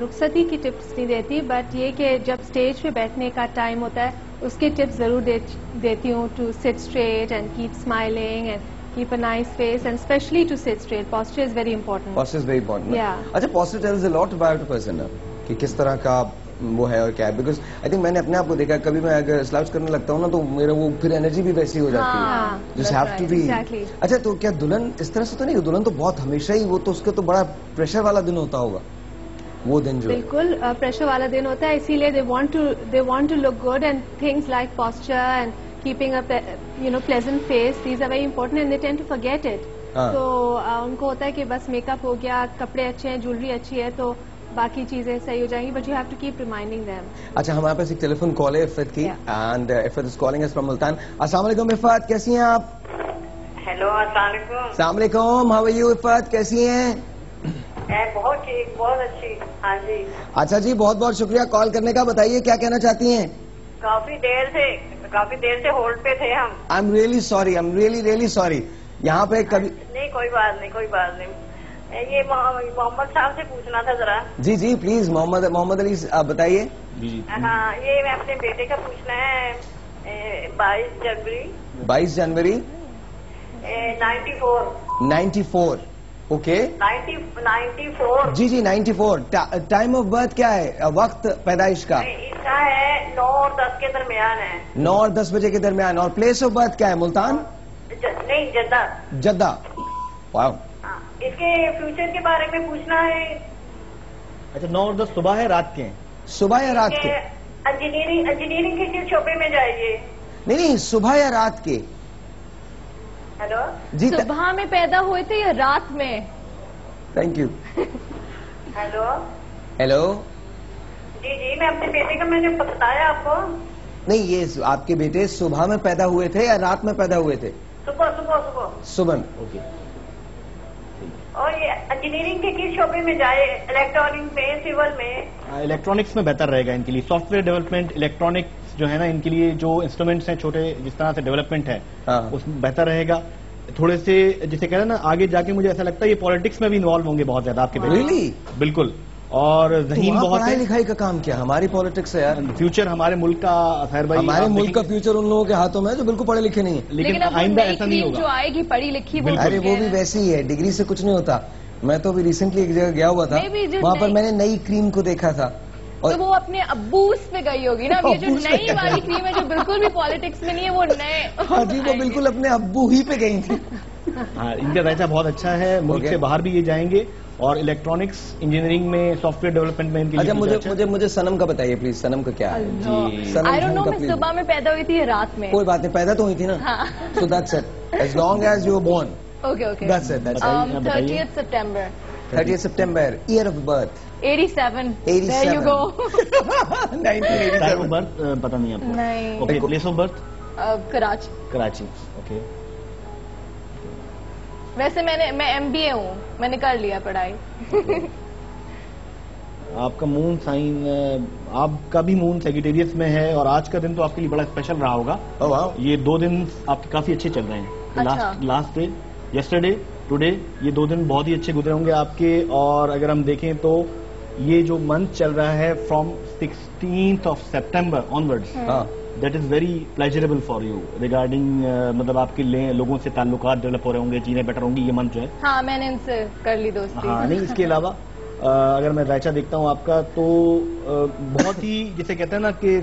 रुखसती की टिप्स नहीं देती, बट ये कि जब स्टेज पे बैठने का टाइम होता है उसके टिप्स जरूर देती हूँ। To sit straight and keep smiling and keep a nice face and specially to sit straight. Posture is very important. Posture is very important. Yeah. अच्छा, posture tells a lot about a person कि किस तरह का वो है और क्या है। बिकॉज आई थिंक मैंने अपने आप को देखा, कभी मैं अगर स्लाउच करने लगता हूँ ना तो मेरा वो फिर एनर्जी भी वैसी हो जाती हाँ, है। Just have to be. exactly. अच्छा, तो क्या दुल्हन इस तरह से तो नहीं? दुल्हन तो बहुत हमेशा ही वो तो उसके तो बड़ा प्रेशर वाला दिन होता होगा वो दिन जो है। बिल्कुल प्रेशर वाला दिन होता है, इसीलिए they want to look good and things like posture and keeping a pleasant face, these are very important and they tend to forget it. तो उनको होता है कि बस मेकअप हो गया, कपड़े अच्छे हैं, ज्वेलरी अच्छी है तो बाकी चीजें सही हो जाएंगी, but you have to keep reminding them. अच्छा, हमारे पास एक टेलीफोन कॉल है इफ़त की, and Iffat is calling us from Multan. अस्सलाम वालेकुम इफ़त, कैसी हैं आप? हेलो, अस्सलाम वालेकुम। अस्सलाम वालेकुम, हाउ आर यू इफ़त, कैसी हैं? बहुत ठीक, बहुत अच्छी। हाँ जी। अच्छा जी, बहुत बहुत शुक्रिया कॉल करने का। बताइए क्या कहना चाहती हैं? काफी देर से होल्ड पे थे हम। आई am really sorry, I am really sorry. यहाँ पे कभी नहीं, कोई बात नहीं। ये मोहम्मद साहब से पूछना था जरा। जी जी प्लीज, मोहम्मद अली आप बताइए। हाँ, ये मैं अपने बेटे का पूछना है। 22 जनवरी 94। ओके, 94। जी जी 94। टाइम ऑफ बर्थ क्या है, वक्त पैदाइश का? इसका है 9 और 10 के दरमियान है। 9 और 10 बजे के दरमियान। और प्लेस ऑफ बर्थ क्या है? मुल्तान? नहीं, जद्दा। वाह। इसके फ्यूचर के बारे में पूछना है। अच्छा, 9 और 10 सुबह है रात के हैं? सुबह या रात के? इंजीनियरिंग के किस शोबे में जाइए? नहीं, सुबह या रात के? हेलो जी, सुबह में पैदा हुए थे या रात में? Thank you. Hello hello. जी, मैं अपने बेटे का मैंने बताया आपको। नहीं, ये आपके बेटे सुबह में पैदा हुए थे या रात में पैदा हुए थे? सुबह। ओके। और ये इंजीनियरिंग के किस शोबे में जाए? इलेक्ट्रॉनिक में, सिविल में? इलेक्ट्रॉनिक्स में बेहतर रहेगा इनके लिए। सॉफ्टवेयर डेवलपमेंट, इलेक्ट्रॉनिक्स जो है ना, इनके लिए जो इंस्ट्रूमेंट्स हैं छोटे, जिस तरह से डेवलपमेंट है उसमें बेहतर रहेगा। थोड़े से जिसे कह रहे हैं ना, आगे जाके मुझे ऐसा लगता है ये पॉलिटिक्स में भी इन्वॉल्व होंगे बहुत ज्यादा आपके बेटे। Really? बिल्कुल। और ज़हीन बहुत पढ़ाई लिखाई का काम क्या? हमारी पॉलिटिक्स है यार। फ्यूचर हमारे मुल्क का, खैर भाई हमारे मुल्क का फ्यूचर उन लोगों के हाथों में है जो बिल्कुल पढ़े लिखे नहीं है। लेकिन आइंदा ऐसा नहीं होगा। जो आएगी पढ़ी लिखी, अरे वो भी वैसी ही है, डिग्री से कुछ नहीं होता। मैं तो अभी रिसेंटली एक जगह गया हुआ था, वहाँ पर मैंने नई क्रीम को देखा था। तो वो अपने अब्बूस पे गई होगी ना। ये जो नई वाली क्रीम है जो बिल्कुल भी पॉलिटिक्स में नहीं है, वो नए। हाँ जी, वो बिल्कुल अपने अब्बू ही पे गई थी। हाँ, इनका रायता बहुत अच्छा है, मुल्क से बाहर भी ये जाएंगे और इलेक्ट्रॉनिक्स, इंजीनियरिंग में, सॉफ्टवेयर डेवलपमेंट में इनकी। अच्छा, मुझे सनम का बताइए प्लीज, सनम का क्या है? आई डोंट नो, मैं सुबह में पैदा हुई थी या रात में? कोई बात नहीं, पैदा तो हुई थी ना। So that's it, as long as you were born. Okay, that's it. 30th September. 30th September, year of birth 87. 87. There you go. 1987. Time of birth पता नहीं आपको? नहीं। Okay, place of birth? Karachi. Okay. वैसे मैं MBA हूँ, मैंने कर लिया पढ़ाई। आपका मून साइन, आपका भी मून सेजिटेरियस में है और आज का दिन तो आपके लिए बड़ा स्पेशल रहा होगा। ये 2 दिन आपके काफी अच्छे चल रहे हैं। अच्छा। लास्ट डे, यस्टरडे, टुडे, ये 2 दिन बहुत ही अच्छे गुजरे होंगे आपके। और अगर हम देखें तो ये जो मंथ चल रहा है from 16th of September onwards, that is very pleasurable for you regarding, मतलब आपके लोगों से ताल्लुकात डेवलप हो रहे होंगे, चीजें बेटर होंगी ये मंथ जो है। हाँ, मैंने इनसे कर ली दोस्ती। हाँ, नहीं, इसके अलावा अगर मैं जायचा देखता हूँ आपका तो बहुत ही जिसे कहते हैं ना कि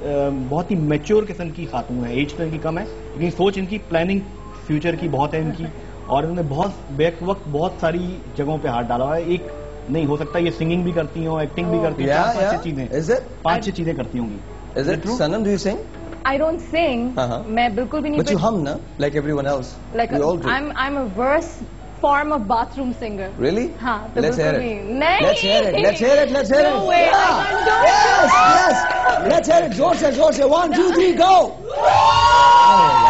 बहुत ही मैच्योर किस्म की खातून है। एज तो इनकी कम है लेकिन सोच इनकी प्लानिंग फ्यूचर की बहुत है इनकी, और इन्होंने बहुत बैक वक्त बहुत सारी जगहों पे हाथ डाला है। एक नहीं हो सकता ये सिंगिंग भी करती हो, एक्टिंग भी करती हो, 5-6 चीजें, 5-6 चीजें करती होंगी। Is it true? Sanam, do you sing? I don't sing. मैं बिल्कुल भी नहीं. But you hum, na? Like everyone else. Like we all do. I'm a worse form of bathroom singer. Really? हाँ. Let's hear it. नहीं. Let's hear it. Let's hear it. Let's hear it. No way. Yeah. Yes. Yes. Let's hear it. जोर से. 1, 2, 3, go.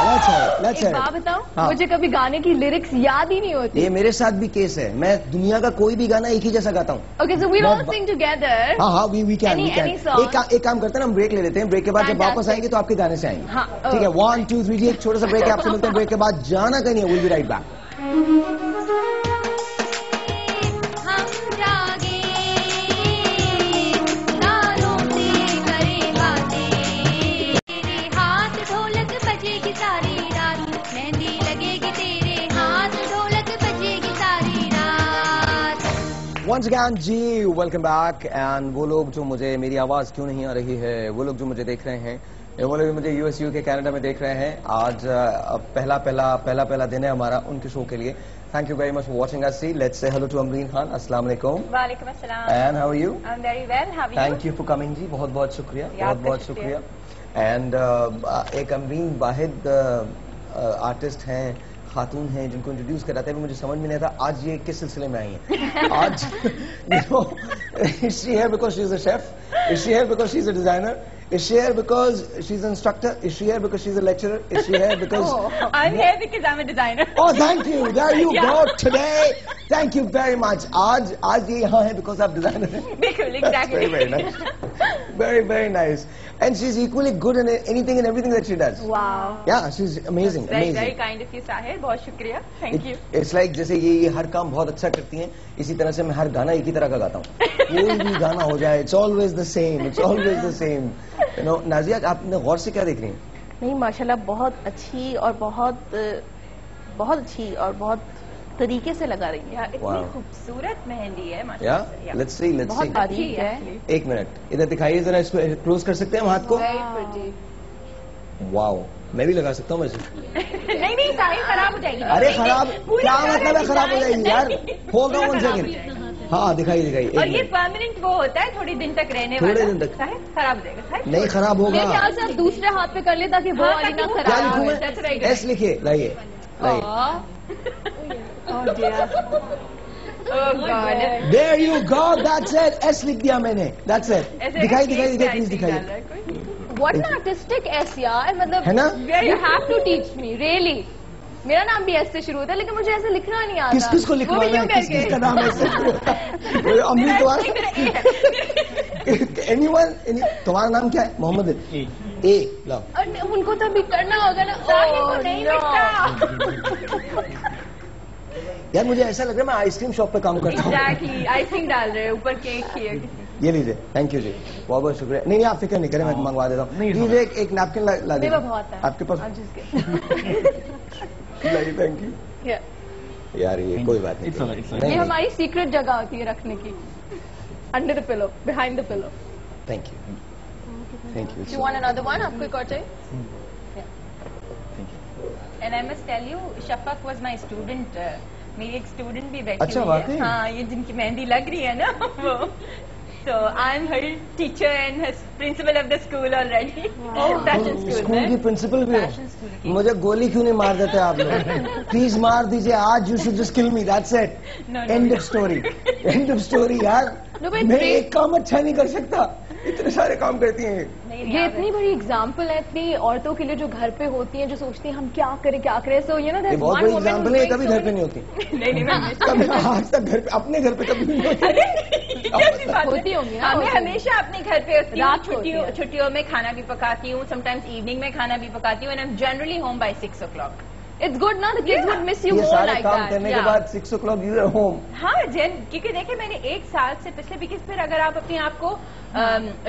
Let's hear it. Let's hear एक it. बात बताऊं, मुझे कभी गाने की लिरिक्स याद ही नहीं होती। ये मेरे साथ भी केस है, मैं दुनिया का कोई भी गाना एक ही जैसा गाता हूँ। Okay, so we'll all sing together. हाँ, we can. Any song. एक काम करते हैं, हम ब्रेक ले लेते हैं, ब्रेक के बाद जब वापस आएंगे तो आपके गाने से आएंगे। हाँ, ठीक है, 1, 2, 3, एक छोटा सा ब्रेक है, आपसे मिलते हैं ब्रेक के बाद, जाना कहीं नहीं है, we'll be right back. Once again जी, वेलकम बैक। एंड वो लोग जो मुझे, मेरी आवाज़ क्यों नहीं आ रही है, वो लोग जो मुझे देख रहे हैं, वो लोग मुझे यूएस यूके कनाडा में देख रहे हैं, आज पहला दिन है हमारा उनके शो के लिए। Thank you very much for watching us. See let's say hello to Amreen Khan. अस्सलाम वालेकुम। वालेकुम अस्सलाम। And how are you? I am very well, how are you? Thank you for coming जी, बहुत बहुत शुक्रिया, बहुत शुक्रिया। एंड एक अमरीन वाहिद आर्टिस्ट हैं, खातून हैं, जिनको इंट्रोड्यूस कराते हैं, मुझे समझ में नहीं था आज ये किस सिलसिले में आई हैं। आज is she here because she's a chef? Is she here because she's a designer? Is she here because she's an instructor? Is she here because she's a lecturer? Is she here because... I'm here because I'm a designer. Oh, thank you. There you go today. Thank you very much. आज ये यहाँ है because आप designer हैं. बिल्कुल, exactly. Very nice. Very nice. And she's equally good in anything and everything that she does. Wow. Yeah, she's amazing. Very kind of you, Sahir. बहुत शुक्रिया. Thank you. It's like जैसे ये हर काम बहुत अच्छा करती हैं, इसी तरह से मैं हर गाना एक ही तरह का गाता हूँ। कोई भी गाना हो जाए, it's always the same. It's always the same. You know, Nazia, आपने गौर से क्या देख रही हैं? नहीं, माशाल्लाह बहुत अच्छी और बहुत अच्छी और बहुत तरीके से लगा रही है। इतनी खूबसूरत मेहंदी है माशाल्लाह। Let's see. बहुत बारीक है। एक मिनट, इधर दिखाइए जरा, इसको क्लोज कर सकते हैं हम हाथ को? वाओ, मैं भी लगा सकता हूँ वैसे। नहीं, सारी खराब हो जाएगी। अरे खराब क्या मतलब है, खराब हो जाएगी यार? Hold on 1 second. हाँ, दिखाइए। और ये परमानेंट वो होता है, थोड़ी दिन तक रहने वाला। थोड़े दिन तक खराब हो जाएगा। नहीं खराब होगा। मेरे ख्याल से आप दूसरे हाथ पे कर ले ताकि वो वाली ना क्या खराब लिखूं हो। मैं? एस लिखिए, लाइए। There you go, that's it. S लिख दिया मैंने, that's it. दिखाइए प्लीज दिखाइए। What an artistic S यार, मतलब है ना? You have to teach me, really. मेरा नाम भी एस से शुरू होता है, लेकिन मुझे ऐसे लिखना नहीं आता। किस को लिखवाना है? किसका नाम ऐसे शुरू होता है? अमरीन, Anyone? तुम्हारा नाम क्या है? मोहम्मद ए। लो, उनको तो भी करना होगा ना। नहीं लिखता। यार मुझे ऐसा लग रहा है मैं आइसक्रीम शॉप पे काम करता हूँ। Exactly, आइसिंग डाल रहे हैं ऊपर, केक की है। ये लीजिए, थैंक यू जी, बहुत बहुत शुक्रिया। नहीं आप फिक्र नहीं करें, मैं मंगवा देता हूँ। लीजिए एक नैपकिन ला दीजिए आपके पास। थैंक यू यार, ये कोई बात नहीं, ये हमारी सीक्रेट जगह होती है रखने की, under the pillow, behind the pillow. Thank you. You want another one? आपको एक और चाहिए? And I must tell you, Shafaq was my student. मेरी एक स्टूडेंट भी बैठी अच्छा, हुई है। हाँ, ये जिनकी मेहंदी लग रही है ना वो। So I'm her teacher and her principal of the school already. Fashion school school की प्रिंसिपल भी हो? मुझे गोली क्यों नहीं मार देते आप लोग? प्लीज मार दीजिए आज। You should just kill me. That's it. End of story. End of story यार। मैं एक काम अच्छा नहीं कर सकता, इतने सारे काम करती हैं। ये इतनी बड़ी एग्जाम्पल है इतनी औरतों के लिए जो घर पे होती हैं, जो सोचती हैं हम क्या करें। सो यू नो, बहुत बड़ी एग्जाम्पल है, कभी घर पे नहीं होती। कभी आज तक घर पे, अपने घर पे कभी नहीं होती होंगी। मैं हमेशा अपने घर पे होती हूँ। छुट्टियों में खाना भी पकाती हूँ, समटाइम्स इवनिंग में खाना भी पकाती हूँ, and I am generally home by 6 o'clock. It's good ना, the kids would miss you ये more सारे like काम that. करने के बाद 6 o'clock you are home. हाँ क्योंकि देखिए मैंने 1 साल से पिछले, बिकॉज फिर अगर आप अपने आप को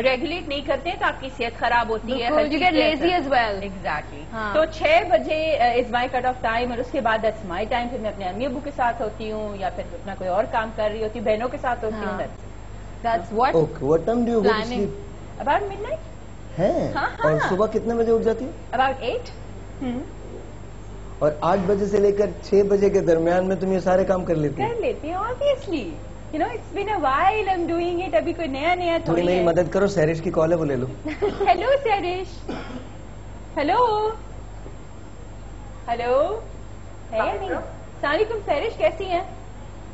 रेगुलेट नहीं करते हैं तो आपकी सेहत खराब होती है। You get lazy as well. Exactly. तो 6 बजे is my cut off time, और उसके बाद दैट्स माई टाइम। फिर मैं अपने अम्मी अबू के साथ होती हूँ, या फिर अपना कोई और काम कर रही होती हूँ, बहनों के साथ होती हूँ। That's what. Okay, what time do you go to sleep? About midnight. हैं? और सुबह कितने बजे उठ जाती है? About 8. और 8 बजे से लेकर 6 बजे के दरमियान में तुम ये सारे काम कर लेती कर लेती हैं obviously, you know it's been a while I am doing it, अभी कोई नया थोड़ी मेरी मदद करो, सैरिश की कॉल है वो ले लो। हेलो सैरिश, हेलो हेलो है नहीं। सलामुअलैकुम सैरिश, कैसी हैं?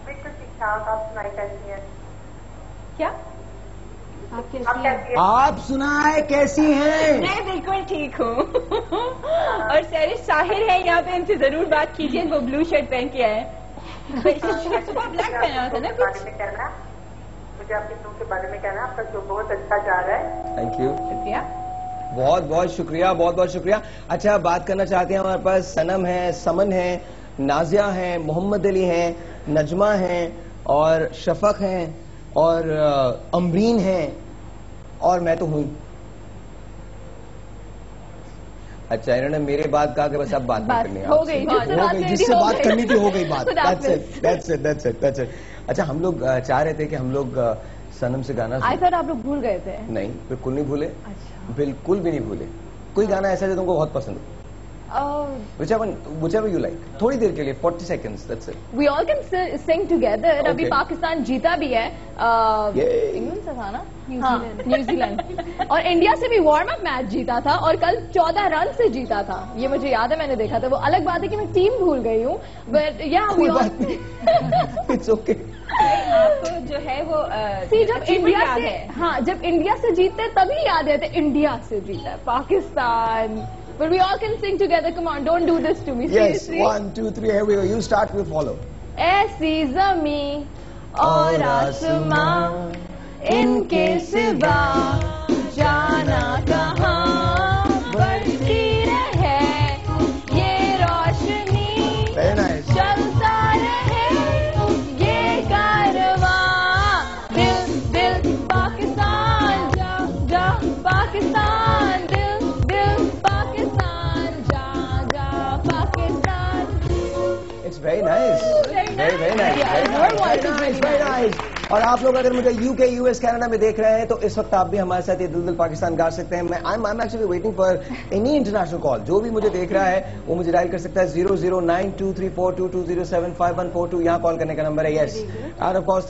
बिल्कुल ठीक ठाक, आप सुनाई कैसी हैं? क्या आप कैसी हैं? आप सुनाए कैसी हैं? मैं बिल्कुल ठीक हूँ। और सैरिश साहिर है यहाँ पे, इनसे जरूर बात कीजिए, वो ब्लू शर्ट पहन के आए। सुबह ब्लैक पहना था ना कुछ। मुझे आपके शो के बारे में कहना, आपका शो बहुत अच्छा जा रहा है। थैंक यू, शुक्रिया, बहुत बहुत शुक्रिया, बहुत बहुत शुक्रिया। अच्छा, बात करना चाहते हैं, हमारे पास सनम है, समन है, नाजिया है, मोहम्मद अली है, नजमा है और शफक है और अमरीन है और मैं तो हूं। अच्छा, इन्होंने मेरे बाद कहा कि बस अब बात नहीं करनी है, हो गई, जिससे बात करनी थी हो गई बात। That's it. अच्छा, हम लोग चाह रहे थे कि हम लोग सनम से गाना आई थॉट आप लोग भूल गए थे। नहीं, बिल्कुल नहीं भूले। अच्छा, बिल्कुल भी नहीं भूले। कोई गाना ऐसा जो तुमको बहुत पसंद हो, whichever you like, थोड़ी देर के लिए 40 seconds, that's it. We all can sing together. अभी Okay. पाकिस्तान जीता भी है, इंग्लैंड से था ना, न्यूजीलैंड और इंडिया से भी वार्म अप मैच जीता था और कल 14 रन से जीता था, ये मुझे याद है, मैंने देखा था। वो अलग बात है कि मैं टीम भूल गई हूँ, बट कोई बात नहीं, it's okay. आपको जो है वो जब इंडिया से, हाँ, जब इंडिया से जीतते तभी याद रहते इंडिया से जीता है Pakistan. But we all can sing together. Come on, don't do this to me. Yes, Seriously. 1, 2, 3, here we go. You start, we'll follow. ऐसी ज़मीं और आसमां, इनके सिवा जाना कहाँ, बढ़ती रहे ये रोशनी, Very nice. चलता रहे ये कारवां, दिल दिल पाकिस्तान जा जा पाकिस्तान, दिल दिल पाकिस्तान जा जा Pakistan. It's very nice. Very nice. Yeah, Very your nice. voice Very is nice. very Very nice. और आप लोग अगर मुझे UK, US, कनाडा में देख रहे हैं तो इस वक्त आप भी हमारे साथ ये दिल दिल पाकिस्तान गा सकते हैं। मैं I'm actually waiting for any international call. जो भी मुझे देख रहा है वो मुझे डायल कर सकता है 00923422075142, यहाँ कॉल करने का नंबर है। यस, और ऑफ कोर्स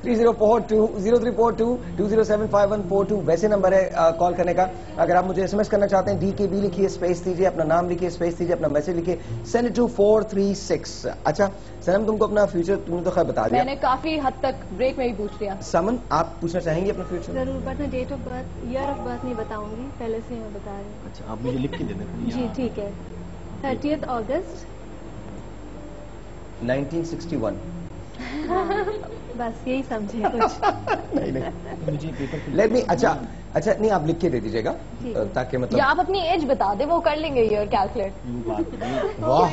3042-0342-2075-142 वैसे नंबर है कॉल करने का। अगर आप मुझे SMS करना चाहते हैं, DKB लिखिए, स्पेस दीजिए, अपना नाम लिखिए, स्पेस दीजिए, अपना मैसेज लिखिए, सेंड इट टू 436। अच्छा सनम, तुमको अपना फ्यूचर तुमने तो खैर बता दिया, मैंने काफी हद तक ब्रेक में ही पूछ लिया। समन, आप पूछना चाहेंगे अपना फ्यूचर? जरूर, बट मैं date of birth, year of birth नहीं बताऊंगी, पहले से मैं बता रही हूँ। अच्छा, आप मुझे लिख के दे दें। जी ठीक है, 30th अगस्त 1961। बस यही समझे कुछ। नहीं मुझे पेपर लेट मी, अच्छा नहीं, आप लिख के दे दीजिएगा ताकि मतलब, या आप अपनी एज बता दे, वो कर लेंगे ईयर कैलकुलेट। वाह,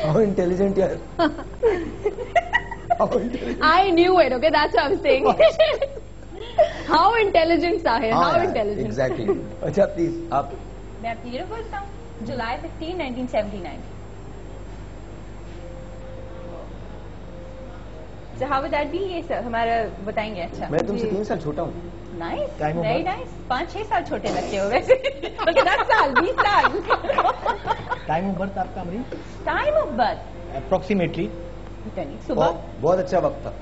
हाउ इंटेलिजेंट यार। I knew it. Okay, that's what I'm saying. How intelligent Sahir? How intelligent? Exactly. अच्छा प्लीज आप। मैं अपनी ईयर बोलता हूँ, जुलाई 15, 1979। So how would that be? ये सर हमारा बताएंगे। अच्छा, मैं तुमसे 3 साल छोटा हूँ। Nice, Time of very birth? Nice. 5-6 साल छोटे लगते हो वैसे। 10 साल, 20 साल। टाइम ऑफ बर्थ आपका Amreen? Time of birth approximately सुबह। बहुत अच्छा वक्त था।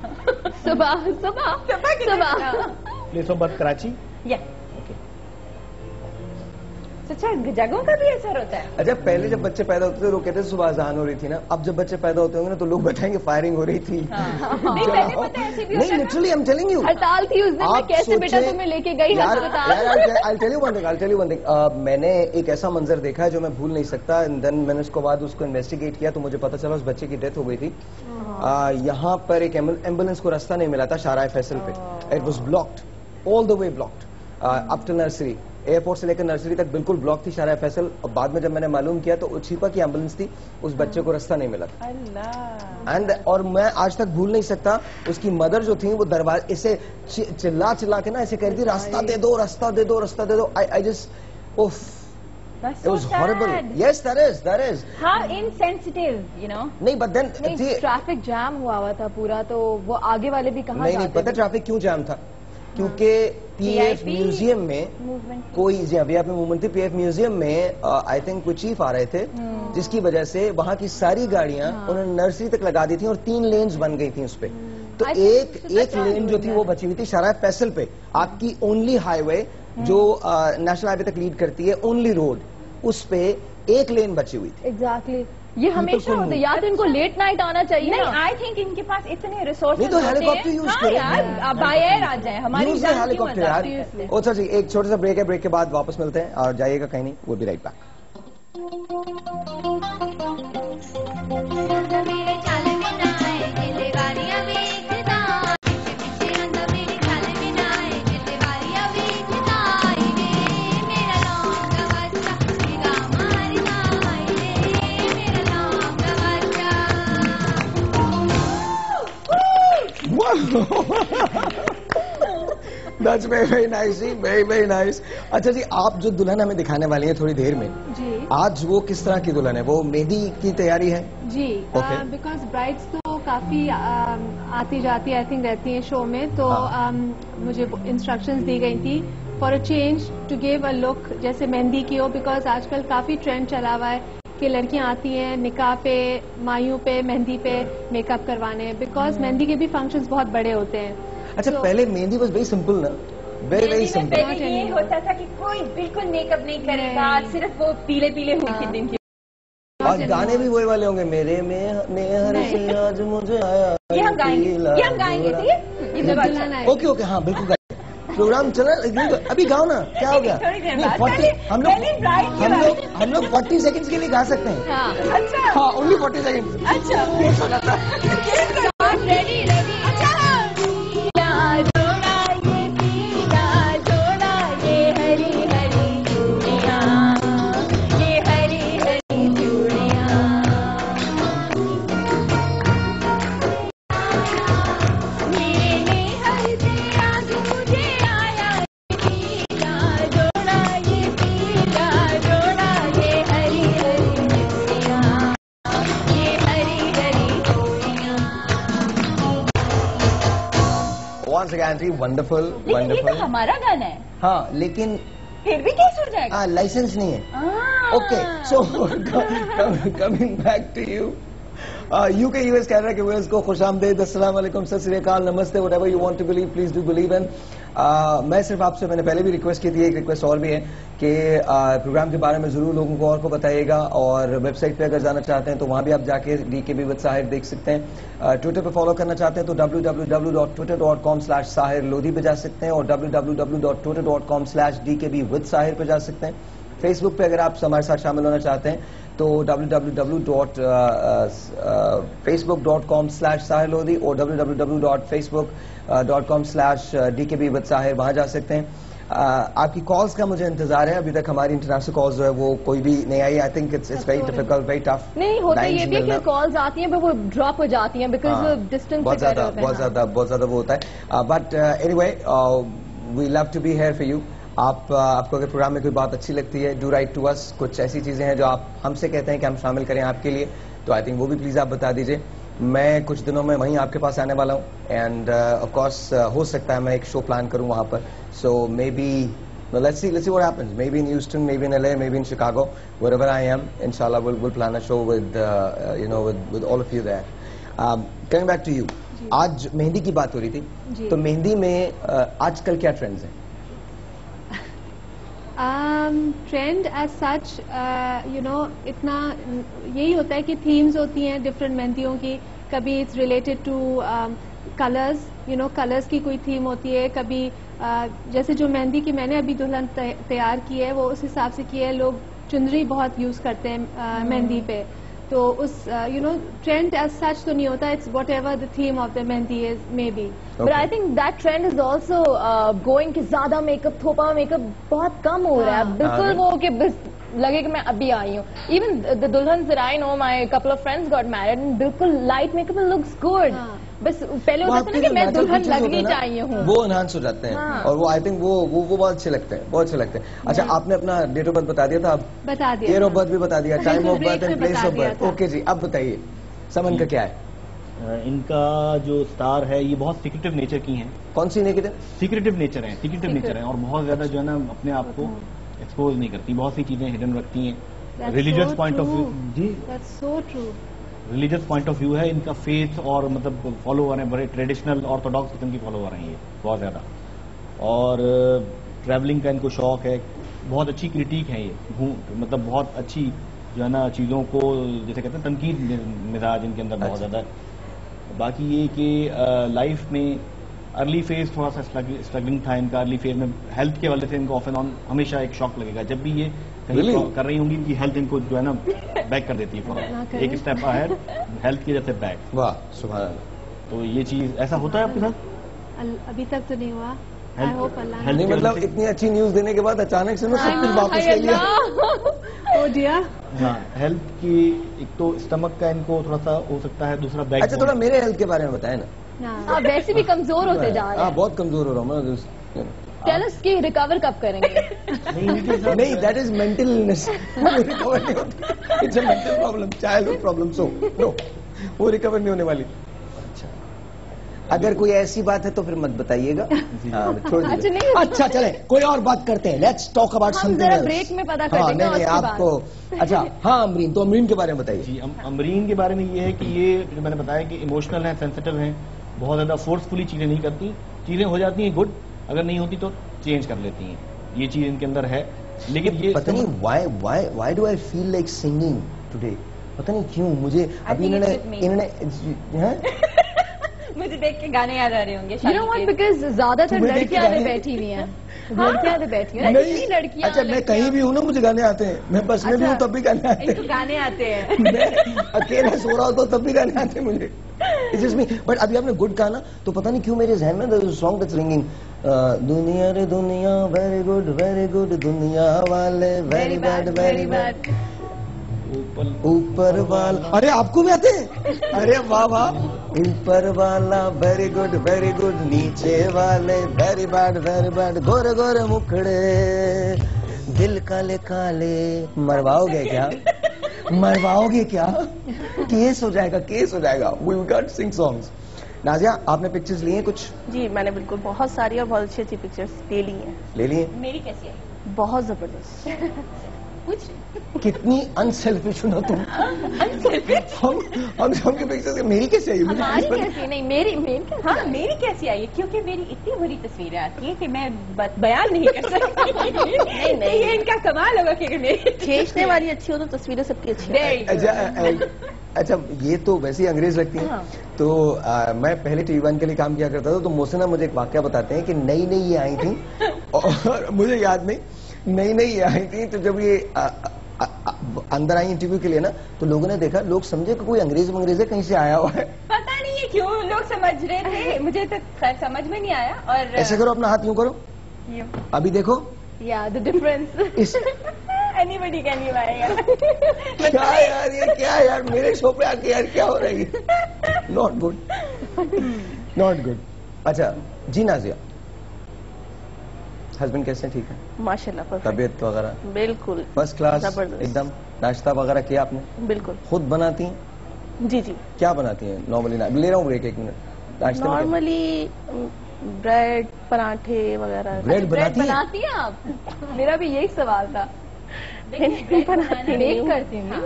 सुबह प्लेस ऑफ बर्थ कराची। या अच्छा, जगहों का भी असर होता है। अच्छा, पहले जब बच्चे पैदा होते थे लोग कहते थे सुबह अजान हो रही थी ना, अब जब बच्चे पैदा होते होंगे ना तो लोग बताएंगे फायरिंग हो रही थी। नहीं, पहले पता है ऐसे भी होता नहीं, literally I am telling you, हड़ताल थी उस दिन, मैं कैसे बेटा तुम्हें लेके गई अस्पताल। I'll tell you one thing. मैंने एक ऐसा मंजर देखा है जो मैं भूल नहीं सकता। देन मैंने उसको बाद उसको इन्वेस्टिगेट किया तो मुझे पता चला उस बच्चे की डेथ हो गई थी। यहाँ पर एक एम्बुलेंस को रास्ता नहीं मिला था शाहराह फैसल पे। It was blocked, all the way blocked up to nursery. Airport से लेकर नर्सरी तक बिल्कुल ब्लॉक थी शाहराह फैसल। और बाद में जब मैंने मालूम किया तो छिपा की एम्बुलेंस थी, उस बच्चे को रास्ता नहीं मिला था। एंड और मैं आज तक भूल नहीं सकता, उसकी मदर जो थी वो दरवाजे इसे चिल्ला के ना ऐसे कह रही थी, रास्ता दे दो, रास्ता दे दो, रास्ता दे दो। आई जस्ट उफ, That's it was so horrible. sad. Yes, that is. How insensitive, you know. नहीं, but then नहीं, ट्रैफिक जैम हुआ था पूरा, तो वो आगे वाले भी कहाँ नहीं, पता ट्रैफिक क्यों जैम था? क्योंकि पीएफ म्यूजियम में कोई वीआईपी मूवमेंट थी। पीएफ म्यूजियम में आई थिंक कोई चीफ आ रहे थे, जिसकी वजह से वहां की सारी गाड़ियां उन्होंने नर्सरी तक लगा दी थी और 3 लेन्स बन गई थी उस पे। तो एक लेन जो थी वो बची हुई थी शाहराह फैसल पे, आपकी ओनली हाईवे जो नेशनल हाईवे तक लीड करती है, ओनली रोड, उस पे एक लेन बची हुई थी। एग्जैक्टली ये हमेशा होता है, या तो इनको लेट नाइट आना चाहिए। नहीं, आई थिंक इनके पास इतने रिसोर्सेज तो हेलीकॉप्टर यूज करें यार, बाय एयर आ जाए, हमारी जान हेलीकॉप्टर यार। ओ सर जी, एक छोटा सा ब्रेक है, ब्रेक के बाद वापस मिलते हैं और जाइएगा कहीं नहीं, वो भी right back. That's very nice जी, very nice। अच्छा जी, आप जो दुल्हन हमें दिखाने वाली हैं थोड़ी देर में जी, आज वो किस तरह की दुल्हन है? वो मेहंदी की तैयारी है जी, बिकॉज ब्राइड्स तो काफी आती जाती आई थिंक रहती हैं शो में, तो मुझे इंस्ट्रक्शंस दी गई थी for a change to give a look जैसे मेहंदी की हो, बिकॉज आजकल काफी ट्रेंड चला हुआ है कि लड़कियां आती हैं निकाह पे, मायूं पे, मेहंदी पे मेकअप करवाने, बिकॉज मेहंदी के भी फंक्शंस बहुत बड़े होते हैं। अच्छा, पहले मेहंदी बस वेरी सिंपल ना, वेरी सिंपल। पहले ये होता था कि कोई बिल्कुल मेकअप नहीं करेगा, सिर्फ वो पीले पीले हुई के दिन के। और गाने भी वही वाले होंगे, मेरे में नेहर से आज मुझे आया। ये हम गाएंगे ठीक है। ओके, हाँ बिल्कुल। प्रोग्राम चला, अभी गाओ ना, क्या हो गया? हम लोग 40 सेकंड्स के लिए गा सकते हैं। अच्छा, हाँ, ओनली 40 सेकंड। अच्छा, ready ready. Once again, wonderful, wonderful। ये तो हमारा गाना है। हाँ, लेकिन फिर भी कैसे हो जाएगा? लाइसेंस नहीं है। Okay, so coming back to you, UK US Canada के व्यूअर्स को खुशामदीद, अस्सलाम वालेकुम, सत श्री अकाल, नमस्ते, whatever you want to believe please do believe in. मैं सिर्फ आपसे, मैंने पहले भी रिक्वेस्ट की थी, एक रिक्वेस्ट और भी है कि प्रोग्राम के बारे में जरूर लोगों को और को बताइएगा, और वेबसाइट पे अगर जाना चाहते हैं तो वहां भी आप जाके DKB विद साहिर देख सकते हैं। ट्विटर पे फॉलो करना चाहते हैं तो www.twitter.com/साहिर लोधी पे जा सकते हैं और www.twitter.com/DKB विद साहिर पे जा सकते हैं। फेसबुक पे अगर आप हमारे साथ शामिल होना चाहते हैं तो www.facebook.com/साहिर लोधी और www.facebook.com/DKB विद साहिर, वहां जा सकते हैं। आपकी कॉल्स का मुझे इंतजार है, अभी तक हमारी इंटरनेशनल कॉल्स जो है वो कोई भी नहीं आई। I think it's very difficult, very tough. नहीं होता ये भी कि कॉल्स आती हैं पर वो ड्रॉप हो जाती हैं बिकॉज डिस्टेंस बहुत ज्यादा वो होता है। But anyway, we love to be here for you. आपको अगर प्रोग्राम में कोई बात अच्छी लगती है, डू राइट टू अस। कुछ ऐसी चीजें हैं जो आप हमसे कहते हैं कि हम शामिल करें आपके लिए, तो आई थिंक वो भी प्लीज आप बता दीजिए। मैं कुछ दिनों में वहीं आपके पास आने वाला हूँ, एंड ऑफ कोर्स हो सकता है मैं एक शो प्लान करूँ वहां पर। So maybe let's see what happens. Maybe in Houston, maybe in LA, maybe in Chicago, wherever I am, inshallah we'll plan a show with with all of you there. Coming back to you, आज मेहंदी की बात हो रही थी, तो मेहंदी में आजकल क्या ट्रेंड्स हैं? ट्रेंड एज सच इतना यही होता है कि थीम्स होती हैं डिफरेंट मेहंदियों की। कभी it's related two colours, colours की कोई थीम होती है। कभी जैसे जो मेहंदी की मैंने अभी दुल्हन तैयार की है वो उस हिसाब से की है। लोग चुनरी बहुत यूज करते हैं मेहंदी पे, तो उस ट्रेंड एज सच तो नहीं होता। It's what ever the theme of the mehndi is may be. But I think that trend is also going कि ज्यादा मेकअप, थोपा मेकअप बहुत कम हो रहा है। बिल्कुल वो कि बस लगे कि मैं अभी आई हूँ। इवन द दुल्हन that I know, my couple of friends got married and बिल्कुल लाइट मेकअप लुक्स गुड। बस पहले होता था ना कि मैं दुल्हन लगनी चाहिए हूँ, वो एनहांस हो जाते हैं। और वो आई थिंक वो बहुत अच्छे लगते हैं, बहुत अच्छे लगते हैं। अच्छा, आपने अपना डेट ऑफ बर्थ बता दिया था? बता दिया। ईयर ऑफ बर्थ भी बता दिया, time of birth and place of birth. Okay जी, अब बताइए समन का क्या है? इनका जो स्टार है ये बहुत सीक्रेटिव नेचर की हैं। कौन सी नेगेटिव? सीक्रेटिव नेचर है, सीक्रेटिव नेचर है और बहुत ज्यादा जो है ना अपने आप को एक्सपोज नहीं करती, बहुत सी चीजें हिडन रखती हैं। रिलीजियस पॉइंट ऑफ व्यू, जी That's so true. Religious point of view है इनका, फेथ और मतलब फॉलोवर हैं, बड़े ट्रेडिशनल ऑर्थोडॉक्स किस्म की फॉलोवर हैं ये बहुत ज्यादा। और ट्रैवलिंग का इनको शौक है, बहुत अच्छी क्रिटिक है ये, मतलब बहुत अच्छी जो है ना चीज़ों को जैसे कहते हैं तनकीद मिजाज इनके अंदर बहुत ज़्यादा है। बाकी ये कि लाइफ में अर्ली फेज थोड़ा सा स्ट्रगलिंग था इनका, अर्ली फेज में हेल्थ के वाले से इनको ऑफ एंड ऑन हमेशा एक शॉक लगेगा जब भी ये कहीं कर रही होंगी कि हेल्थ इनको जो है ना बैक कर देती है, एक स्टेप अहेड हेल्थ की जैसे बैक। वाह सुभान अल्लाह। तो ये चीज ऐसा होता है आपके साथ? अभी तक तो नहीं हुआ। I hope Allah नहीं मतलब इतनी अच्छी न्यूज देने के बाद अचानक से ना सब कुछ वापस ले लिया। Oh dear. हाँ, हेल्थ की एक तो स्टमक का इनको थोड़ा सा हो सकता है, दूसरा बैक। अच्छा थोड़ा मेरे हेल्थ के बारे में बताएं ना। हाँ वैसे भी कमजोर होते जा रहे हैं। हाँ बहुत कमजोर हो रहा हूँ मैं। टेल अस कि रिकवर कब करेंगे? नहीं that is mental illness, recover नहीं होती, it's a mental problem, childhood problem, so no वो रिकवर नहीं होने वाली। अगर कोई ऐसी बात है तो फिर मत बताइएगा, छोड़ दीजिए। अच्छा चले कोई और बात करते हैं, let's talk about something else. Break में पता कर देंगे नहीं आपको। अच्छा हाँ अमरीन, तो अमरीन के बारे में बताइए। जी अमरीन के बारे में ये है कि ये जो मैंने बताया कि इमोशनल है, सेंसिटिव है, बहुत ज्यादा फोर्सफुली चीजें नहीं करती, चीजें हो जाती हैं गुड, अगर नहीं होती तो चेंज कर लेती हैं, ये चीज इनके अंदर है। लेकिन ये पता नहीं why do I feel like singing today, पता नहीं क्यों मुझे अभी इन्होंने मुझे देख के गाने याद आ रहे होंगे। You know what? Because ज्यादातर लड़कियां में बैठी हुई हैं, लड़कियां में बैठी हैं, नहीं लड़कियां। अच्छा मैं कहीं भी हूँ ना मुझे गाने आते हैं, मैं बस में भी हूँ तब भी गाने आते हैं। इनको गाने आते हैं। मैं अकेला सो रहा हूँ तो तब भी गाने आते हैं मुझे। It's just me. But अभी आपने गुड कहा ना तो पता नहीं क्यों मेरे जहन में the song that's ringing, दुनिया रे दुनिया वेरी गुड, दुनिया वाले वेरी बैड, ऊपर वाला। अरे आपको भी आते हैं? अरे वाह वाह। ऊपर वाला वेरी गुड, नीचे वाले वेरी बैड, गोरे गोरे मुखड़े, दिल काले काले। मरवाओगे क्या? मरवाओगे क्या? केस हो जाएगा। We got sing songs. Nazia आपने पिक्चर्स ली हैं कुछ? जी मैंने बिल्कुल बहुत सारी और बहुत अच्छी पिक्चर्स ले ली हैं। मेरी कैसी है? बहुत जबरदस्त। कितनी अनसेल्फिश हो ना तुम। हम सबके पिक्चर्स मेरी कैसे आई? हमारी कैसी नहीं, मेरी हाँ मेरी कैसी आई? क्योंकि मेरी इतनी बुरी तस्वीरें आती हैं कि मैं बयान नहीं कर सकती। नहीं ये इनका कमाल होगा कि मेरी खींचने वाली अच्छी हो तो तस्वीरें सबकी अच्छी। अच्छा ये तो वैसे ही अंग्रेज लगती है। हाँ। तो मैं पहले TV1 के लिए काम किया करता था, तो मोहसिना मुझे एक वाकया बताते हैं कि नई ये आई थी और मुझे याद नहीं, नई ये आई थी, तो जब ये अंदर आई इंटरव्यू के लिए ना, तो लोगों ने देखा, लोग समझे कि कोई अंग्रेज है कहीं से आया हुआ है। पता नहीं है क्यों लोग समझ रहे थे, मुझे तो खैर समझ में नहीं आया। और ऐसे करो, अपना हाथ यूं करो, अभी देखो। The difference anybody can be आएगा। क्या यार मेरे शो पे आके यार क्या हो रहा है? Not good. अच्छा जी नाजिया, हस्बैंड कैसे हैं? ठीक है माशाल्लाह। तबीयत वगैरह बिल्कुल फर्स्ट क्लास एकदम? नाश्ता वगैरह किया आपने? बिल्कुल। खुद बनाती हैं? जी। क्या बनाती हैं नॉर्मली? ले रहा हूँ ब्रेक 1 मिनट। नॉर्मली ब्रेड पराठे वगैरह। ब्रेड बनाती हैं आप? मेरा भी यही सवाल था। बनाती करती हूँ,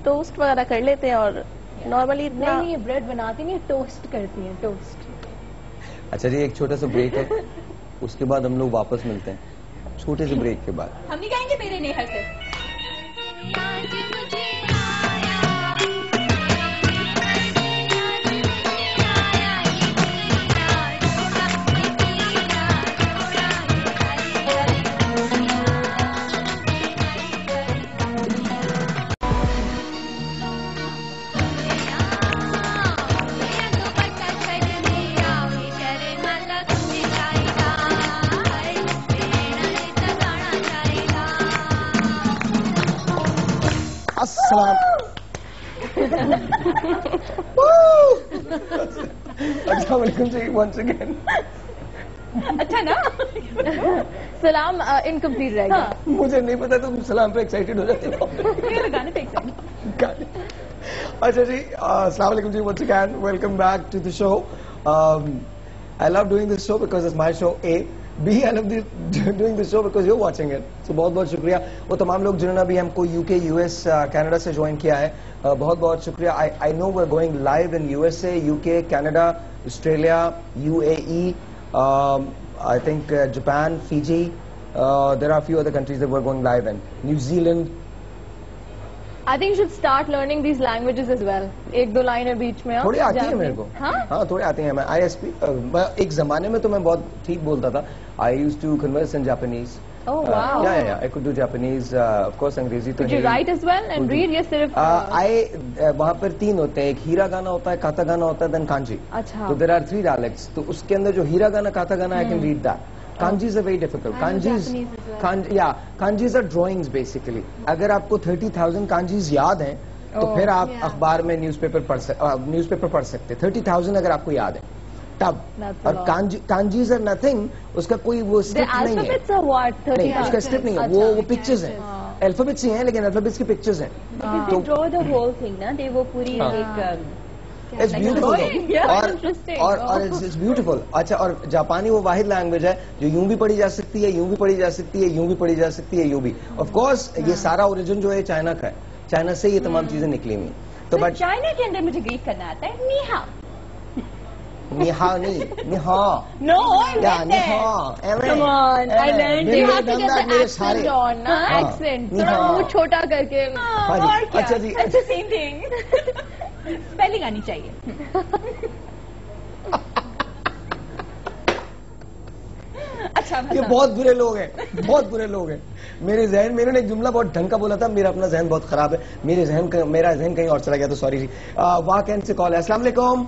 टोस्ट वगैरह कर लेते हैं और नॉर्मली नहीं ब्रेड बनाती नहीं, टोस्ट करती हैं, टोस्ट। अच्छा जी एक छोटा सा ब्रेक है, उसके बाद हम लोग वापस मिलते हैं छोटे से ब्रेक के बाद। हम नहीं कहेंगे मेरे नेहर से। अस्सलामुअलैकुम जी once again। अच्छा ना सलाम इनकम्प्लीट रह गया। मुझे नहीं पता तुम सलाम पे एक्साइटेड हो जाते हो। गाने पे एक्साइटेड। अच्छा जी, अस्सलाम वालेकुम जी, once again welcome back to the show. I love doing this show because it's my show. A, B, I love doing this show because you're watching it. So बहुत बहुत शुक्रिया वो तमाम लोग जिन्होंने अभी हमको UK, US, कनाडा से ज्वाइन किया है. बहुत बहुत शुक्रिया. I know we're going live in USA, UK, Canada, Australia, UAE, I think Japan, Fiji. There are a few other countries that we're going live in. New Zealand. I think you should start learning these languages as well. एक दो लाइनें बीच में थोड़ी आती है मेरे को. हाँ थोड़ी आती है. मैं ISP एक जमाने में तो मैं बहुत ठीक बोलता था. I used to converse in Japanese. Oh wow. Yeah. I could do Japanese. Of course अंग्रेजी तो. Could you write as well and read? ये सिर्फ. वहाँ पर 3 होते हैं. एक हीरागाना होता है, कातागाना होता है, then kanji. अच्छा. So there are 3 dialects. तो उसके अंदर जो hiragana, कातागाना, I can read that. Kanjis are very difficult. Kanjis are drawings basically. अगर आपको 30,000 kanjis याद हैं, तो फिर आप अखबार में न्यूज़पेपर पढ़ सकते. 30,000 अगर आपको याद है, तब. और kanjis are nothing. उसका कोई वो स्क्रिप्ट नहीं है. नहीं, उसका स्क्रिप्ट नहीं है. वो पिक्चर्स हैं. अल्फाबेट्स ही हैं, लेकिन अल्फाबेट्स की पिक्चर्स हैं. तो draw the whole thing ना, दे वो पूरी एक. It's beautiful और it's beautiful. अच्छा, और जापानी वो वाहिद लैंग्वेज है जो यूं भी पढ़ी जा सकती है, यूं भी पढ़ी जा सकती है, यूं भी पढ़ी जा सकती है, यूं भी. ऑफ कोर्स ये सारा ओरिजिन जो है चाइना का है. चाइना से ये तमाम चीजें निकली हुई. तो बट चाइना के अंदर मुझे ग्रीक करना आता है. नी हाओ. नी हाओ नहीं, नी हाओ. No, या नी हाओ. Come on, I learned. You have to get the accent on, ना accent. थोड़ा मुंह छोटा करके. और क्या? अच्छा जी. It's the same thing. Spelling आनी चाहिए. अच्छा, ये बहुत बुरे लोग हैं, बहुत बुरे लोग हैं. मेरे जहन ने एक जुमला बहुत ढंग का बोला था. मेरा अपना जहन बहुत खराब है. मेरा जहन कहीं और चला गया, तो सॉरी जी. वहाँ कैन से कॉल है. अस्सलाम वालेकुम.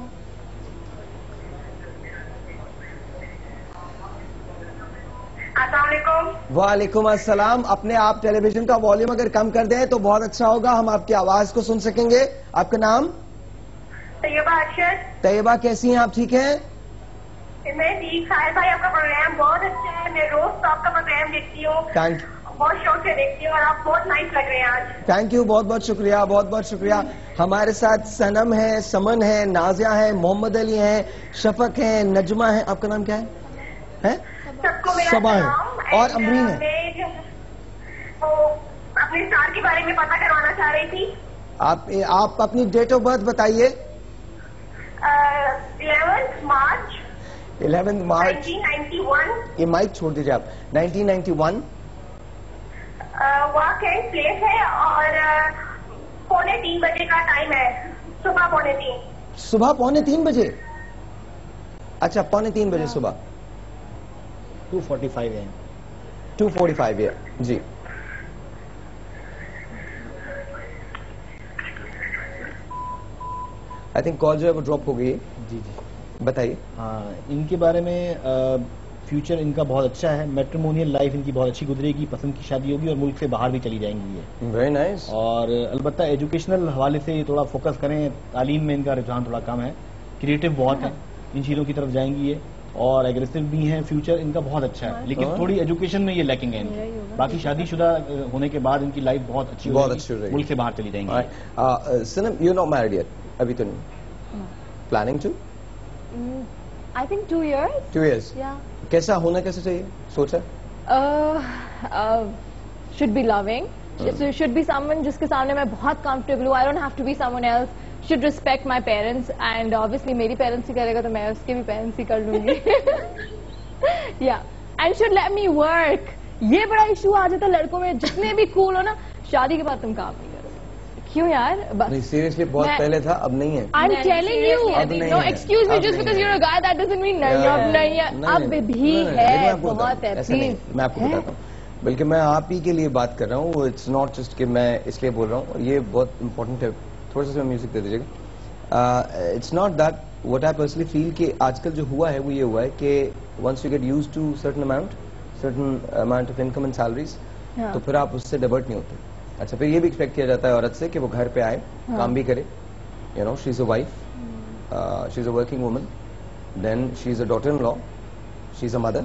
वालेकुम अस्सलाम. अपने आप टेलीविजन का वॉल्यूम अगर कम कर दें तो बहुत अच्छा होगा. हम आपकी आवाज को सुन सकेंगे. आपका नाम? तैयबा अक्षर. तैयबा, कैसी हैं आप? ठीक हैं? मैं ठीक. साहिर भाई, आपका प्रोग्राम बहुत अच्छा है. मैं रोज आपका प्रोग्राम देखती हूँ. Thank you. बहुत शौक से देखती हूँ और आप बहुत नाइस लग रहे हैं आज. Thank you. बहुत बहुत शुक्रिया, बहुत बहुत शुक्रिया. हमारे साथ सनम है, समन है, नाजिया है, मोहम्मद अली है, शफक है, नजमा है. आपका नाम क्या है? सबको मेरा सबा है और अमरीन है. तो अपने स्टार के बारे में पता करवाना चाह रही थी. आप अपनी डेट ऑफ बर्थ बताइए. 11 मार्च 1991. ये माइक छोड़ दीजिए आप. 1991. वहाँ कैंट प्लेस है और 2:45 बजे का टाइम है. सुबह 2:45. सुबह 2:45 बजे. अच्छा, 2:45 बजे सुबह. 2:45 है. 2:45 है जी. आई थिंक कॉल जो है वो ड्रॉप हो गई है. जी. बताइए. हाँ, इनके बारे में फ्यूचर इनका बहुत अच्छा है. मैट्रिमोनियल लाइफ इनकी बहुत अच्छी गुजरेगी. पसंद की शादी होगी और मुल्क से बाहर भी चली जाएंगी ये. Very nice. और अलबत्ता एजुकेशनल हवाले से थोड़ा फोकस करें. तालीम में इनका रुझान थोड़ा कम है. क्रिएटिव बहुत है. इन चीज़ों की तरफ जाएंगी ये. और एग्रेसिव भी हैं. फ्यूचर इनका बहुत अच्छा है, लेकिन थोड़ी एजुकेशन में ये लैकिंग है इनकी. बाकी शादीशुदा होने के बाद इनकी लाइफ बहुत अच्छी होगी. मुल्क से बाहर चली जाएंगी. Sanam, you know married yet? अभी तो नहीं. Planning to? I think 2 years. 2 years. Yeah. कैसा होना कैसे चाहिए? सोचा? Should be loving. Should be someone जिसके सामने मैं बहुत comfortable हूँ. I don't have to be someone else. Should respect my parents and obviously मेरी parents ही करेगा तो मैं उसके भी parents ही कर लूँगी. Yeah. And should let me work. ये बड़ा इशू आ जाता है लड़कों में. जितने भी cool हो ना, शादी के बाद तुम काम नहीं करोगे. क्यों यार? बस. नहीं, seriously बहुत पहले था, अब नहीं है. I'm telling you. No, excuse me. Just because you're a guy, that doesn't mean नहीं. अब नहीं है. अब भी है. बहुत है. Please. मैं आपको बताता हूँ. बल्कि मैं आप ही के लिए बात कर रहा हूँ. इट्स नॉट जस्ट कि मैं इसलिए बोल रहा हूँ. ये बहुत इंपॉर्टेंट है. थोड़ा सा म्यूजिक दे दीजिएगा. It's not that. What I personally feel कि आजकल जो हुआ है वो ये हुआ है कि once you get used to certain amount of income and salaries, तो फिर आप उससे डाइवर्ट नहीं होते. अच्छा, फिर ये भी एक्सपेक्ट किया जाता है औरत से कि वो घर पे आए, काम भी करे. You know, she is a wife, she is a working woman, then she is a daughter in law, she is a mother.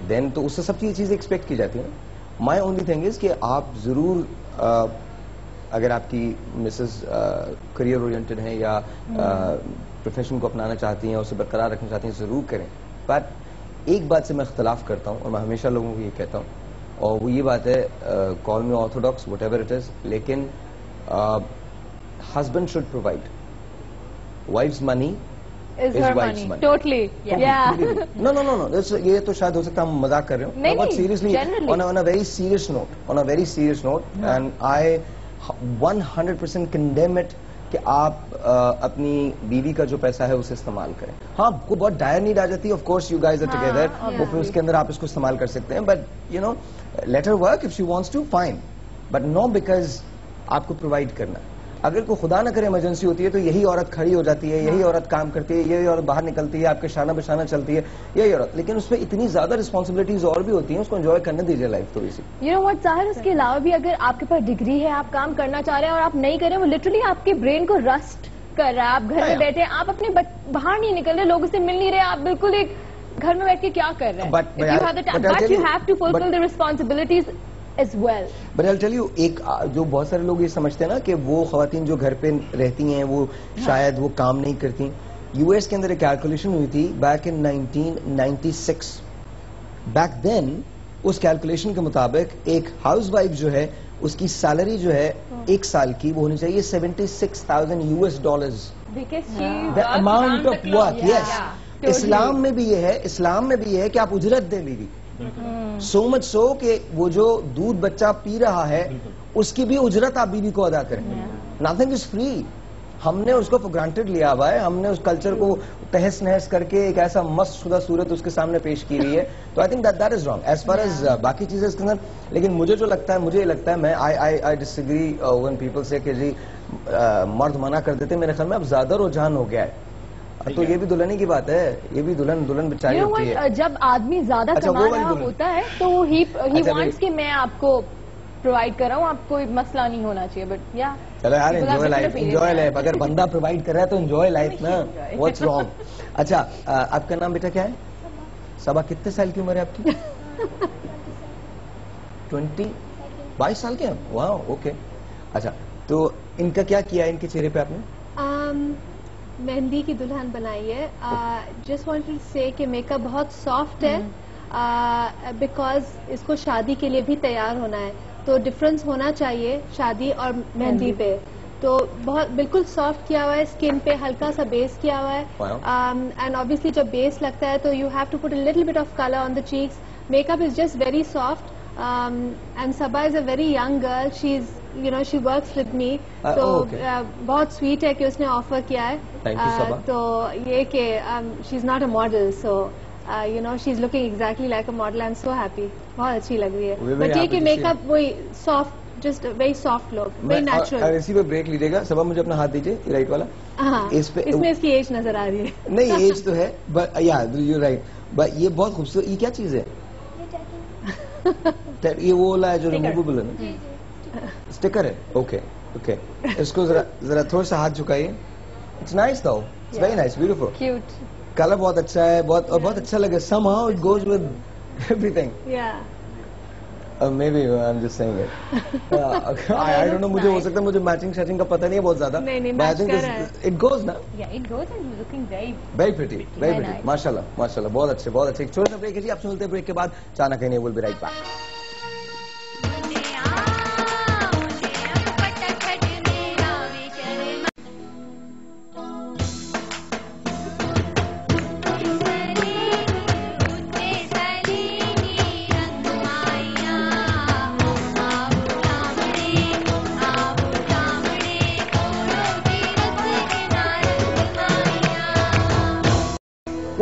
Then तो उससे सब चीजें एक्सपेक्ट की जाती है. माई ओनली थिंग इज कि आप जरूर अगर आपकी मिसेस करियर ओरिएंटेड हैं या प्रोफेशन को अपनाना चाहती हैं, उसे बरकरार रखना चाहती हैं, जरूर करें। बट एक बात से मैं इख्तलाफ करता हूँ और मैं हमेशा लोगों को ये कहता हूँ, और वो ये बात है, call me Orthodox what ever it is, लेकिन husband should provide. Wife's money is her wife's money. Totally. Yeah. No. ये तो शायद हो सकता है हम मजाक कर रहे हो. नहीं, But seriously, on a very serious note, and I 100% condemn it कि आप अपनी बीवी का जो पैसा है उसे इस्तेमाल करें. हाँ, आपको बहुत डायर नीड आ जाती है. Of course, you guys are together. वो फिर उसके अंदर आप इसको इस्तेमाल कर सकते हैं. But you know, let her work if she wants to, fine. But no because आपको प्रोवाइड करना. अगर कोई खुदा न करे इमरजेंसी होती है तो यही औरत खड़ी हो जाती है, यही औरत काम करती है, यही औरत बाहर निकलती है, आपके शाना बशाना चलती है, यही औरत. लेकिन उसमें इतनी ज्यादा रिस्पॉन्सिबिलिटीज और भी होती हैं, उसको एंजॉय करने दीजिए लाइफ थोड़ी सी. यू नो व्हाट साहिर, उसके अलावा भी अगर आपके पास डिग्री है, आप काम करना चाह रहे हैं और आप नहीं कर रहे, वो लिटरली आपके ब्रेन को रस्ट कर रहा है. आप घर में बैठे हैं, आप अपने बाहर नहीं निकल रहे, लोगों से मिल नहीं रहे, आप बिल्कुल एक घर में बैठ के क्या कर रहे हैं. But you have to fulfil the responsibilities as well. But I'll tell you, एक जो बहुत सारे लोग ये समझते हैं ना कि वो खवातीन जो घर पे रहती हैं वो शायद वो काम नहीं करती. यूएस के अंदर एक कैलकुलेशन हुई थी बैक इन 1996. बैक देन उस कैलकुलेशन के मुताबिक एक हाउसवाइफ जो है उसकी सैलरी जो है एक साल की वो होनी चाहिए $76,000. The amount of work, yes. इस्लाम में भी ये है कि आप उजरत दें बीवी. सो मच सो कि वो जो दूध बच्चा पी रहा है उसकी भी उजरत आप बीवी को अदा करें. Nothing is free. हमने उसको फॉर ग्रांटेड लिया हुआ है. हमने उस कल्चर को तहस नहस करके एक ऐसा मस्त शुदा सूरत उसके सामने पेश की हुई है. तो I think that is wrong as far as बाकी चीजें इसके अंदर. लेकिन मुझे लगता है मैं आई डिसएग्री व्हेन पीपल से कि जी मर्द मना कर देते. मेरे ख्याल में अब ज्यादा रुझान हो गया है. तो ये भी दुल्हनी की बात है, ये भी दुल्हन बेचारी होती है. जब आदमी ज्यादा कमा रहा होता है तो ही वांट्स कि मैं आपको प्रोवाइड कर रहा हूँ, आपको मसला नहीं होना चाहिए. बट या चलो यार, एंजॉय लाइफ. अगर बंदा प्रोवाइड कर रहा है तो एंजॉय लाइफ ना. What's wrong. अच्छा, आपका नाम बेटा क्या है? सबा. कितने साल की उम्र है आपकी? 22 साल के हैं. वाह, ओके. अच्छा, तो इनका क्या किया इनके चेहरे पे आपने? मेहंदी की दुल्हन बनाई है. जस्ट वांटेड टू से कि मेकअप बहुत सॉफ्ट है, बिकॉज इसको शादी के लिए भी तैयार होना है, तो डिफरेंस होना चाहिए शादी और मेहंदी पे. तो बहुत बिल्कुल सॉफ्ट किया हुआ है. स्किन पे हल्का सा बेस किया हुआ है. एंड ऑब्वियसली जब बेस लगता है तो you have to put a little bit of colour on the cheeks. Makeup is just very soft. And Saba is a very young girl. She works with me. तो बहुत sweet है कि उसने offer किया है. तो ये कि she is not a model, so she is looking exactly like a model. I am so happy. बहुत अच्छी लग रही है. बट ये कि मेकअप वही soft, just very soft look, very natural. इसी पे ब्रेक लीजिएगा. सबा मुझे अपना हाथ दीजिए, राइट वाला. हाँ, इसमें इसकी एज नजर आ रही है. नहीं, एज तो है, बट या यू राइट. बट ये बहुत खूबसूरत. ये क्या चीज है? ये वो वाला है जो रिमूवेबल है ना? स्टिकर है. ओके. इसको जरा थोड़ा सा हाथ झुकाइए. इट्स नाइस दो. It's very nice, beautiful, cute. Colour बहुत अच्छा है, बहुत अच्छा लगे. somehow it goes with everything. Maybe I'm just saying it. I don't know. मुझे हो सकता है मुझे मैचिंग का पता नहीं है बहुत ज्यादा. नहीं, मैच कर रहा है. It goes ना? Yeah, it goes and looking very pretty. माशाल्लाह. बहुत अच्छे. एक छोटा सा ब्रेक है जी. आप सुनते हैं ब्रेक के बाद चाना कहीं. We'll be right back.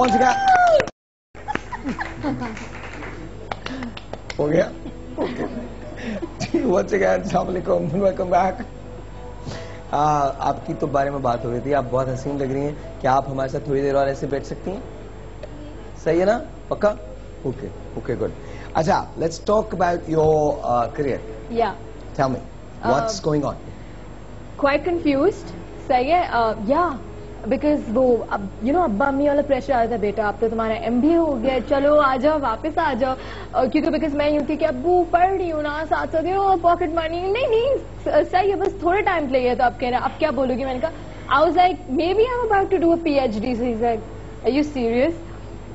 Once again. हो गया. Once again, अस्सलामुअलैकुम, वेलकम बैक. आपकी तो बारे में बात हो रही थी. आप बहुत हसीन लग रही हैं. क्या आप हमारे साथ थोड़ी देर और ऐसे बैठ सकती हैं? सही है ना? पक्का? Okay, good. अच्छा, let's talk about your career. Yeah. Tell me, what's going on? Quite confused. सही है. Yeah. बिकॉज वो अब अब्बा अम्मी वाला प्रेशर आता था, बेटा अब तो तुम्हारा MBA हो गया, चलो आ जाओ वापस आ जाओ। क्योंकि बिकॉज मैं यूँ थी कि अब्बू पढ़ रही हूँ ना, साथ साथ पॉकेट मनी, नहीं सही है, बस थोड़े टाइम के लिए है। तो अब कह रहे अब क्या बोलोगी? मैंने कहा I was like maybe I am about to do a PhD। So he's like, are you serious?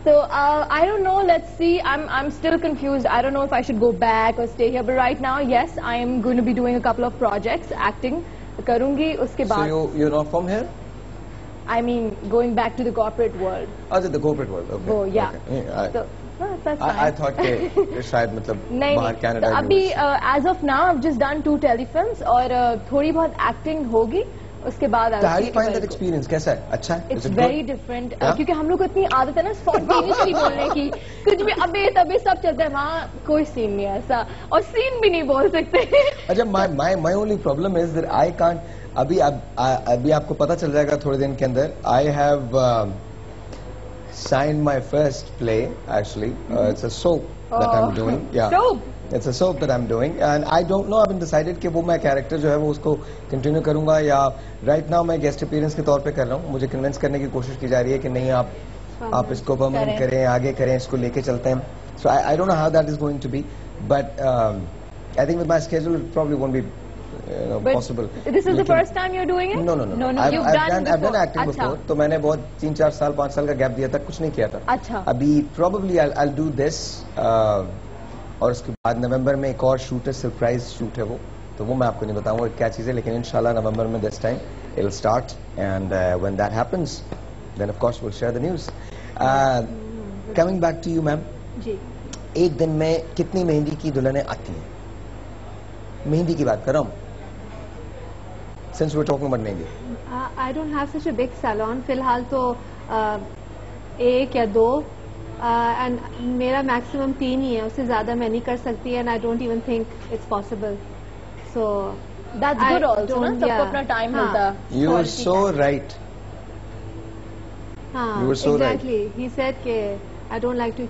So I don't know. Let's see. I'm still confused. I don't know if I should go back or stay here. But right now, yes, I am going to be doing a couple of projects, acting. करूँगी उसके बाद. So you're not from here? I mean, going back to the corporate world. Oh, the corporate world. Okay. Oh, yeah. Okay. So, that's fine. I thought कि शायद मतलब बाहर Canada. तो अभी as of now, I've just done 2 telefilms और थोड़ी बहुत acting होगी. उसके बाद How do you find that experience? कैसा है? अच्छा है? It's very different. क्योंकि हम लोग को इतनी आदत है ना spontaneously बोलने की, कुछ भी अबे तबे सब चलता है, वहाँ कोई सीन नहीं है ऐसा, और सीन भी नहीं बोल सकते। अच्छा, my only problem is that I can't. अभी आपको पता चल जाएगा थोड़े दिन के अंदर. I have signed my first play actually. It's a soap that I'm doing. Yeah. Soap. It's a soap that I'm doing and I don't know. I've been decided कि वो मैं कैरेक्टर जो है वो उसको कंटिन्यू करूंगा या राइट नाउ मैं गेस्ट अपीयरेंस के तौर पे कर रहा हूँ. मुझे कन्विंस करने की कोशिश की जा रही है कि नहीं आप इसको परमानेंट करें, आगे करें, इसको लेके चलते हैं. So I don't know how that is going to be, but I think with my schedule it probably won't be possible. This is the first time you're doing it? No. I've done acting before. तो मैंने बहुत 3-4 साल 5 साल का gap दिया था, कुछ नहीं किया था. अच्छा. अभी probably I'll do this. और उसके बाद नवंबर में एक और शूट है, सरप्राइज शूट है वो, तो वो मैं आपको नहीं बताऊंगा क्या चीज़ है, लेकिन इंशाल्लाह नवंबर में this time it will start and when that happens then of course we will share the news. Coming back to you ma'am, जी, एक दिन में कितनी मेहंदी की दुल्हनें आती हैं? मेहंदी की बात कर रहा हूँ, since we are talking about mehndi. I don't have such a big salon. फिलहाल तो 1 या 2 एंड मेरा मैक्सिमम 3 ही है, उससे ज्यादा मैं नहीं कर सकती and I don't even think it's possible. So that's good also ना, सबको अपना टाइम मिलता है. You are so right. हाँ, exactly. He said कि I don't like to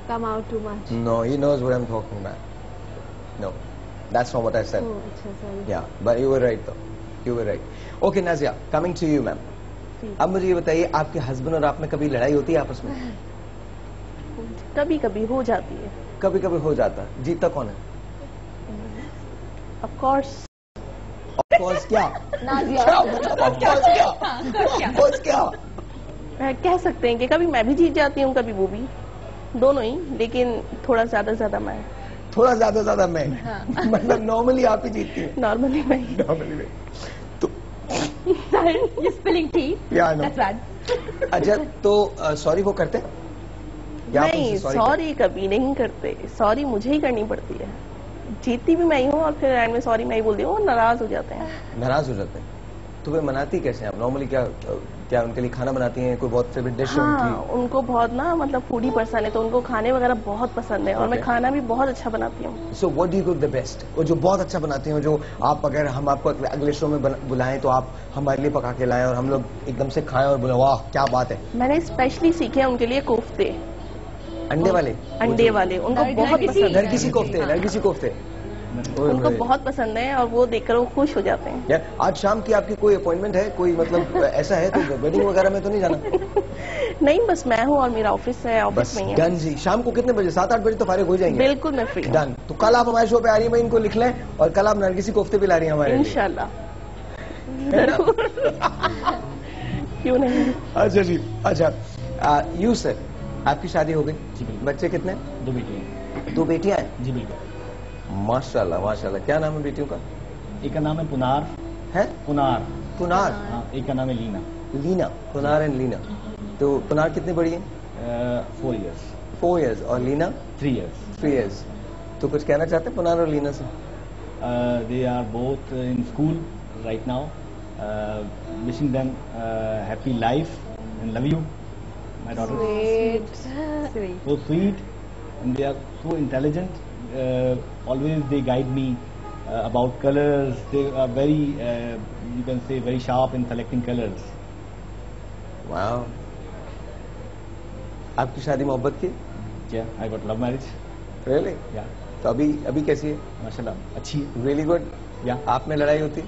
come out too much. No, he knows what I'm talking about. No, that's not what I said. Oh, अच्छा, sorry. Yeah, but you were right though. You were right. Okay, Nazia, coming to you, ma'am. अब मुझे ये बताइए, आपके husband और आप में कभी लड़ाई होती है आपस में? कभी कभी हो जाती है. कभी कभी हो जाता है. जीतता कौन है? Of course. Of course क्या? नाज़िया. Of course क्या? Of course क्या? कह सकते हैं कि कभी मैं भी जीत जाती हूँ, कभी वो भी, दोनों ही, लेकिन थोड़ा ज्यादा मैं. थोड़ा ज्यादा मैं. मतलब नॉर्मली आप ही जीतती हैं? नॉर्मली मैं. नॉर्मली मैं. You're spilling tea. Yeah, I know. That's bad. अच्छा, तो सॉरी वो करते? नहीं, सॉरी कभी नहीं करते. सॉरी मुझे ही करनी पड़ती है. जीतती भी मैं ही हूँ और फिर एंड में सॉरी मैं ही बोलती हूँ और नाराज हो जाते हैं. नाराज हो जाते हैं? तो वे मनाती कैसे हैं आप? नॉर्मली क्या उनके लिए खाना बनाती हैं? कोई बहुत फेवरेट डिश है उनकी? उनको बहुत ना, मतलब फूडी पर्सन है, तो उनको खाने वगैरह बहुत पसंद है और मैं खाना भी बहुत अच्छा बनाती हूँ. So what do you cook the best? वो जो बहुत अच्छा बनाती हैं, जो आप अगर हम आपको अगले शो में बुलाएं तो आप हमारे लिए पका के लाएं और हम लोग एकदम से खाएं और बोले वाह क्या बात है. मैंने स्पेशली सीखे हैं उनके लिए कोफ्ते. अंडे वाले? अंडे वाले उनको बहुत पसंद है. नरगिसी कोफ्ते उनको बहुत पसंद है और वो देखकर वो खुश हो जाते हैं. आज शाम की आपकी कोई अपॉइंटमेंट है, कोई मतलब ऐसा है तो वेडिंग वगैरह में तो नहीं जाना? नहीं, बस मैं हूँ और मेरा ऑफिस है, ऑफिस में ही है. डन जी. शाम को कितने बजे? 7-8 बजे तो फारिग हो जाएंगे? बिल्कुल मैं फ्री. डन. तो कल आप हमारे शो पे आ रही है, इनको लिख लें, और कल आप नरगिसी कोफ्ते भी ला रही हैं हमारे? इंशाल्लाह. क्यों नहीं. अच्छा जी. अच्छा, यू सर, आपकी शादी हो गई? बच्चे कितने? 2 बेटियां. 2 बेटियां हैं? जी बिल्कुल. माशाल्लाह माशाल्लाह. क्या नाम है बेटियों का? एक का नाम है पुनार. है? पुनार. हाँ, एक का नाम है लीना. लीना. पुनार एंड लीना. तो पुनार कितनी बड़ी है? 4 years. 4 years. और लीना? 3 years. 3 years. तो कुछ कहना चाहते हैं पुनार और लीना से? They are both in school right now. Wishing them happy life and love you, my daughter. Sweet. So sweet, and they are so intelligent. Always they guide me about colors. They are very, you can say, very sharp in selecting colors. Wow. आपकी शादी मोहब्बत की? Yeah, I got love marriage. Really? Yeah. तो अभी कैसी है? माशाल्लाह अच्छी है. Really good. Yeah. आप में लड़ाई होती?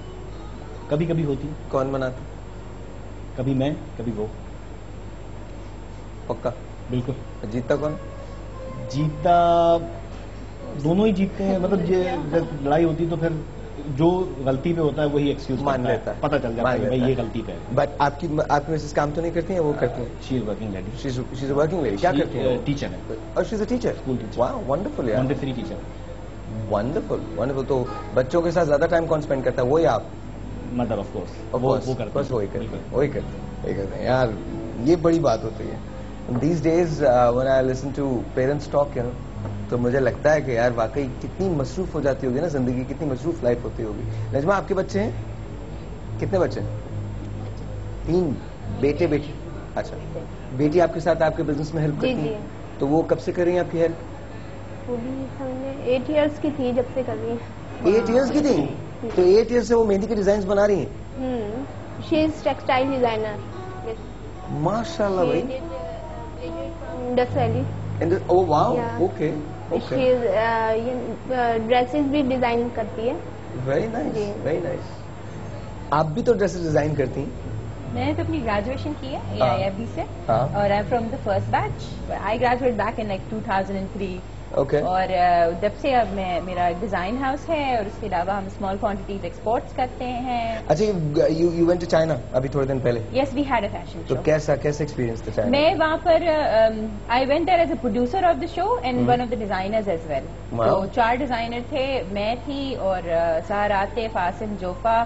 कभी कभी होती. कौन मनाता? कभी मैं कभी वो। पक्का? बिल्कुल। जीतता कौन? जीतता दोनों ही जीतते हैं, मतलब जब लड़ाई होती तो फिर जो गलती पे होता है वही एक्सक्यूज मान लेता है, पता चल जाता है भाई ये गलती पे है। बट आपकी मिसेस काम तो नहीं करती हैं, वो करती हैं? She is working lady. She is a working lady. क्या करती हैं? टीचर है। और she is a teacher? School teacher. वाह, वंडरफुल यार। Montessori teacher. Wonderful wonderful. तो बच्चों के साथ ज्यादा टाइम कौन स्पेंड करता है, वो या आप? Mother of course. वो करते हैं, वही करते हैं यार। ये बड़ी बात होती है these days when I listen to parents talk, you know, तो मुझे लगता है कि यार वाकई कितनी मसरूफ हो जाती होगी ना जिंदगी, कितनी मसरूफ लाइफ होती होगी। नजमा, आपके बच्चे हैं? कितने बच्चे हैं? 3 बेटे बेटी। अच्छा, बेटी आपके साथ आपके बिजनेस में हेल्प करती है? तो वो कब से कर रही है आपकी हेल्प? वो भी हमने 8 इयर्स की थी जब से कर रही है। 8 इयर्स की थी? तो 8 इयर्स से वो मेहंदी के डिजाइन बना रही हैं? She is textile designer. माशाल्लाह भाई। Indus valley. Oh wow, okay. She dresses भी डिजाइन करती है। Very nice, very nice. आप भी तो ड्रेसेस डिजाइन करती हैं? मैंने तो अपनी ग्रेजुएशन की है AIFB से, और I am from the first batch. I graduate back in like 2003। Okay. और जब से अब मेरा डिजाइन हाउस है, और उसके अलावा हम स्मॉल क्वांटिटीज एक्सपोर्ट्स करते हैं। अच्छा, यू वेंट टू चाइना अभी थोड़े दिन पहले? Yes, we had a fashion show. तो कैसा एक्सपीरियंस था चाइना? मैं वहाँ पर I went there as a producer of the show and one of the designers as well. तो 4 डिजाइनर थे, मैं थी और सहाराते, फासिम, जोफा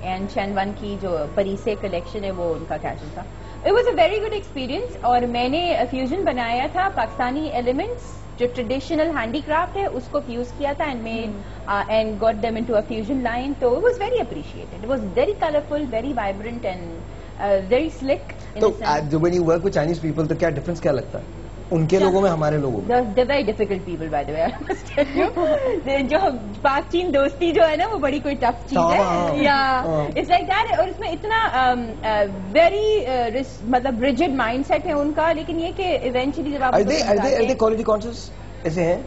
एंड चैनवन की जो परीसे कलेक्शन है वो उनका कैशन था। It was a very good experience. और मैंने फ्यूजन बनाया था पाकिस्तानी एलिमेंट्स, जो ट्रेडिशनल हैंडीक्राफ्ट है उसको फ्यूज किया था and got them into a fusion line. तो it was very appreciated. It was very colourful, very vibrant and very slick. तो when you work with Chinese people तो क्या डिफरेंस क्या लगता है उनके लोगों में हमारे लोगों में? They're very difficult people, by the way. I must tell you. जो पाक चीन दोस्ती जो है ना वो बड़ी कोई टफ चीज है। या इट्स लाइक दैट। और इसमें इतना वेरी मतलब रिजिड माइंडसेट है उनका, लेकिन ये कि इवेंचुअली जब आप क्वालिटी कॉन्शियस ऐसे हैं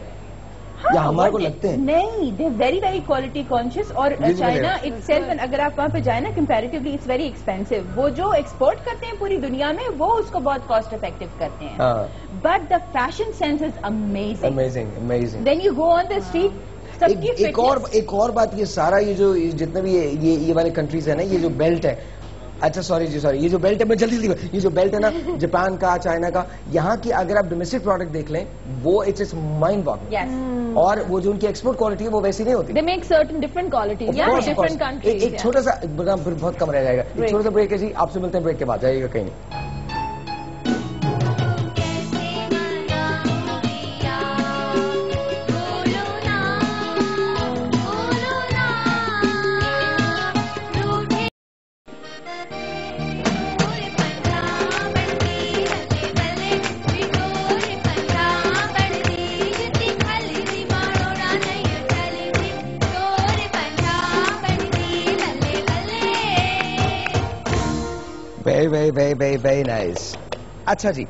या हमारे को लगते हैं? नहीं, they very very quality conscious. और चाइना इटसेल्फ, अगर आप वहाँ पे जाए ना, कंपैरेटिवली इट्स वेरी एक्सपेंसिव। वो जो एक्सपोर्ट करते हैं पूरी दुनिया में वो उसको बहुत कॉस्ट इफेक्टिव करते हैं, but the fashion sense is amazing, amazing, amazing. When you go on the street. एक और बात, ये सारा ये जो जितने भी ये वाले कंट्रीज है ना, ये जो बेल्ट है, अच्छा सॉरी, ये जो बेल्ट है, मैं जल्दी ये जो बेल्ट है ना, जापान का, चाइना का, यहाँ की अगर आप डोमेस्टिक प्रोडक्ट देख लें वो इट्स माइंड बॉगलिंग। और वो जो उनकी एक्सपोर्ट क्वालिटी है वो वैसी नहीं होती। They make certain different qualities different countries. एक छोटा सा, फिर बहुत कम रह जाएगा, एक छोटा सा ब्रेक है जी, आपसे मिलते हैं ब्रेक के बाद, जाइएगा कहीं नहीं। Very nice. अच्छा जी,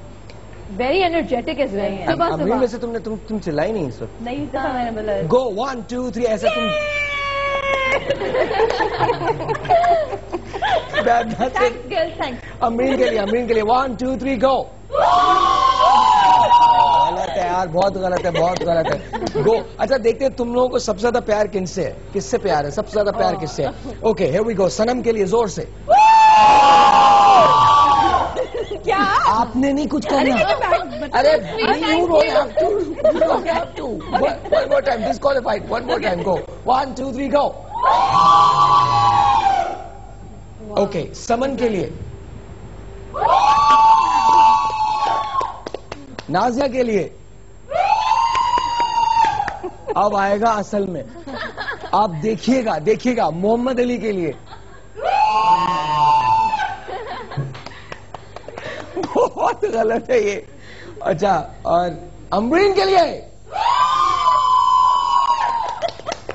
वेरी एनर्जेटिक इज वेरी। सुबह वैसे तुम चिल्लाई नहीं इस वक्त? नहीं, तो मैंने बोला गो 1 2 3 ऐसा तुम। अमरीन के लिए 1 2 3 गो। गलत है यार, बहुत गलत है। गो। अच्छा, देखते हैं तुम लोगों को सबसे ज्यादा प्यार किससे है? किससे प्यार है? सबसे ज्यादा प्यार किससे है? Okay, here we go. Sanam के लिए जोर से। क्या आपने नहीं कुछ करना? अरे you don't have to. One more time, disqualified. One more time, go. 1 2 3 go. Okay, समन के लिए। नाजिया के लिए। अब आएगा असल में, आप देखिएगा मोहम्मद अली के लिए। बहुत गलत है ये। अच्छा, और अमरीन के लिए,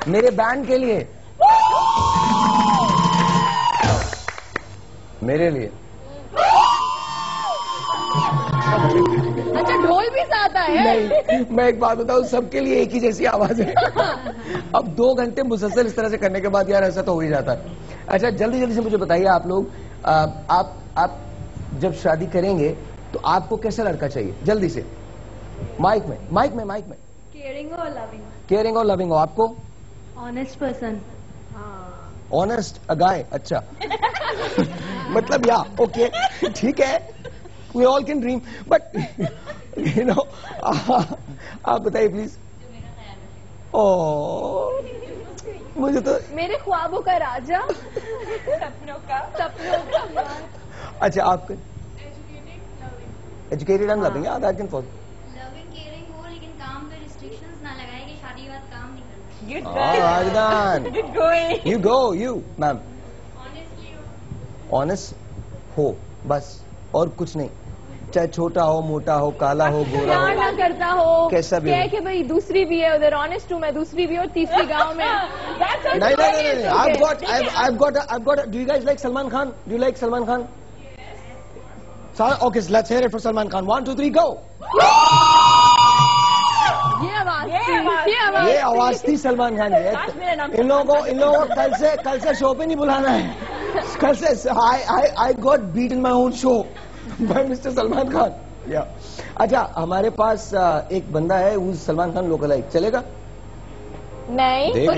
मेरे बैंड के लिए, मेरे लिए। अच्छा, ढोल भी साथ आया है? नहीं, मैं एक बात बताऊं, सबके लिए एक ही जैसी आवाज है। अब 2 घंटे मुसलसल इस तरह से करने के बाद यार ऐसा तो हो ही जाता है। अच्छा, जल्दी से मुझे बताइए आप लोग, आप जब शादी करेंगे तो आपको कैसा लड़का चाहिए? जल्दी से माइक में। केयरिंग और लविंग। केयरिंग और लविंग हो। आपको? Honest person. Honest a guy. अच्छा मतलब या ओके ठीक है, we all can dream but you know आप बताइए प्लीज। ओ मुझे तो मेरे ख्वाबों का राजा, सपनों का। अच्छा आपके? Educated and loving. या that can follow. Loving caring हो लेकिन काम पे रिस्ट्रिक्शंस ना लगाए कि शादी के बाद काम नहीं करना। Good Good going. You ma'am. Honest हो बस, और कुछ नहीं, चाहे छोटा हो, मोटा हो, काला हो, गोरा हो, ना करता हो, कैसा भी हो। कि भाई दूसरी भी है उधर, ऑनेस्ट हूँ मैं, दूसरी भी और तीसरी गांव में। नहीं, I've got. Do you guys like Salman Khan? Do you like Salman Khan? Okay, let's hear it for Salman Khan. 1, 2, 3, go. ये आवाज थी सलमान खान की। इन लोगों को कल से शो पे नहीं बुलाना है। कल से I got beaten my own show by Mr. Salman Khan. अच्छा हमारे पास एक बंदा है वो सलमान खान लोकलाइक, चलेगा? नहीं, देख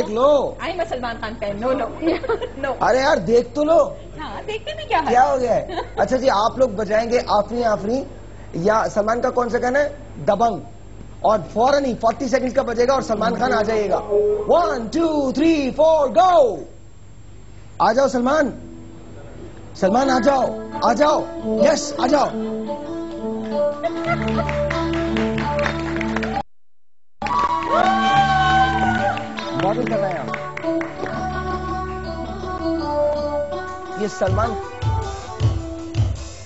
लो। I am Salman Khan fan. No. अरे यार देख तो लो। हाँ, देखने में क्या हो गया है? अच्छा जी आप लोग बजाएंगे आफरी आफरी, या सलमान का कौन सा गाना है? दबंग, और फौरन ही 40 सेकंड्स का बजेगा और सलमान खान आ जाइएगा। 1, 2, 3, 4 गो। आ जाओ सलमान आ जाओ। यस आ जाओ। मॉडल करना है आप। ये सलमान,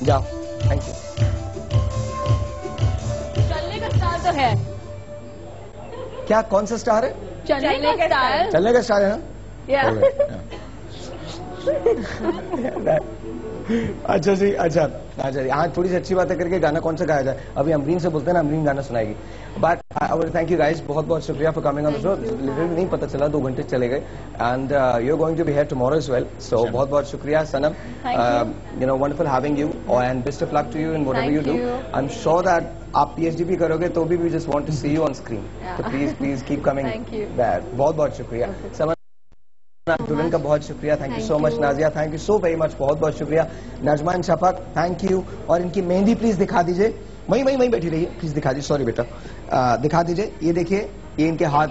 जाओ। Thank you. चलने का स्टार तो है। क्या कौन सा स्टार है? चलने का स्टार। चलने का स्टार है ना? अच्छा जी, अच्छा जी। हाँ थोड़ी सी अच्छी बातें करके गाना कौन सा गाया जाए? अभी अमरीन से बोलते हैं ना, अमरीन गाना सुनाएगी। बट थैंक यू गाइस, बहुत बहुत शुक्रिया for coming on the show. Literally नहीं पता चला, 2 घंटे चले गए। And you are going to be here tomorrow as well, so बहुत बहुत शुक्रिया Sanam. You know wonderful having you and best of luck to you in whatever you do. I am sure that आप पीएचडी भी करोगे तो भी we just want to C you on screen, तो please keep coming back. बहुत बहुत शुक्रिया समन। दुल्हन का बहुत शुक्रिया, thank you so much. Nazia thank you so very much, बहुत बहुत शुक्रिया। नजमान शफक थैंक यू। और इनकी मेहंदी प्लीज दिखा दीजिए। वहीं बैठी रहिए, प्लीज दिखा दीजिए। सॉरी बेटा, दिखा दीजिए। ये देखिए, ये इनके हाथ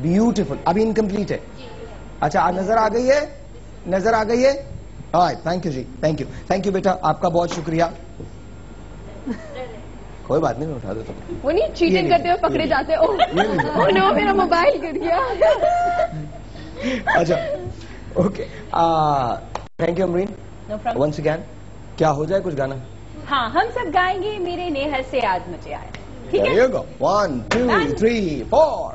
ब्यूटीफुल, अभी इनकम्प्लीट है। अच्छा नजर आ गई है। थैंक यू जी, थैंक यू बेटा, आपका बहुत शुक्रिया। कोई बात नहीं, मैं उठा देता हूँ। वो नहीं चीटिंग करते हुए पकड़े जाते। ओह नो, मेरा मोबाइल गिर गया। अच्छा okay, thank you Amreen once again. क्या हो जाए कुछ गाना? हाँ, हम सब गाएंगे मेरे नेहर से आज मुझे आए। ठीक है, 1, 2, 3, 4।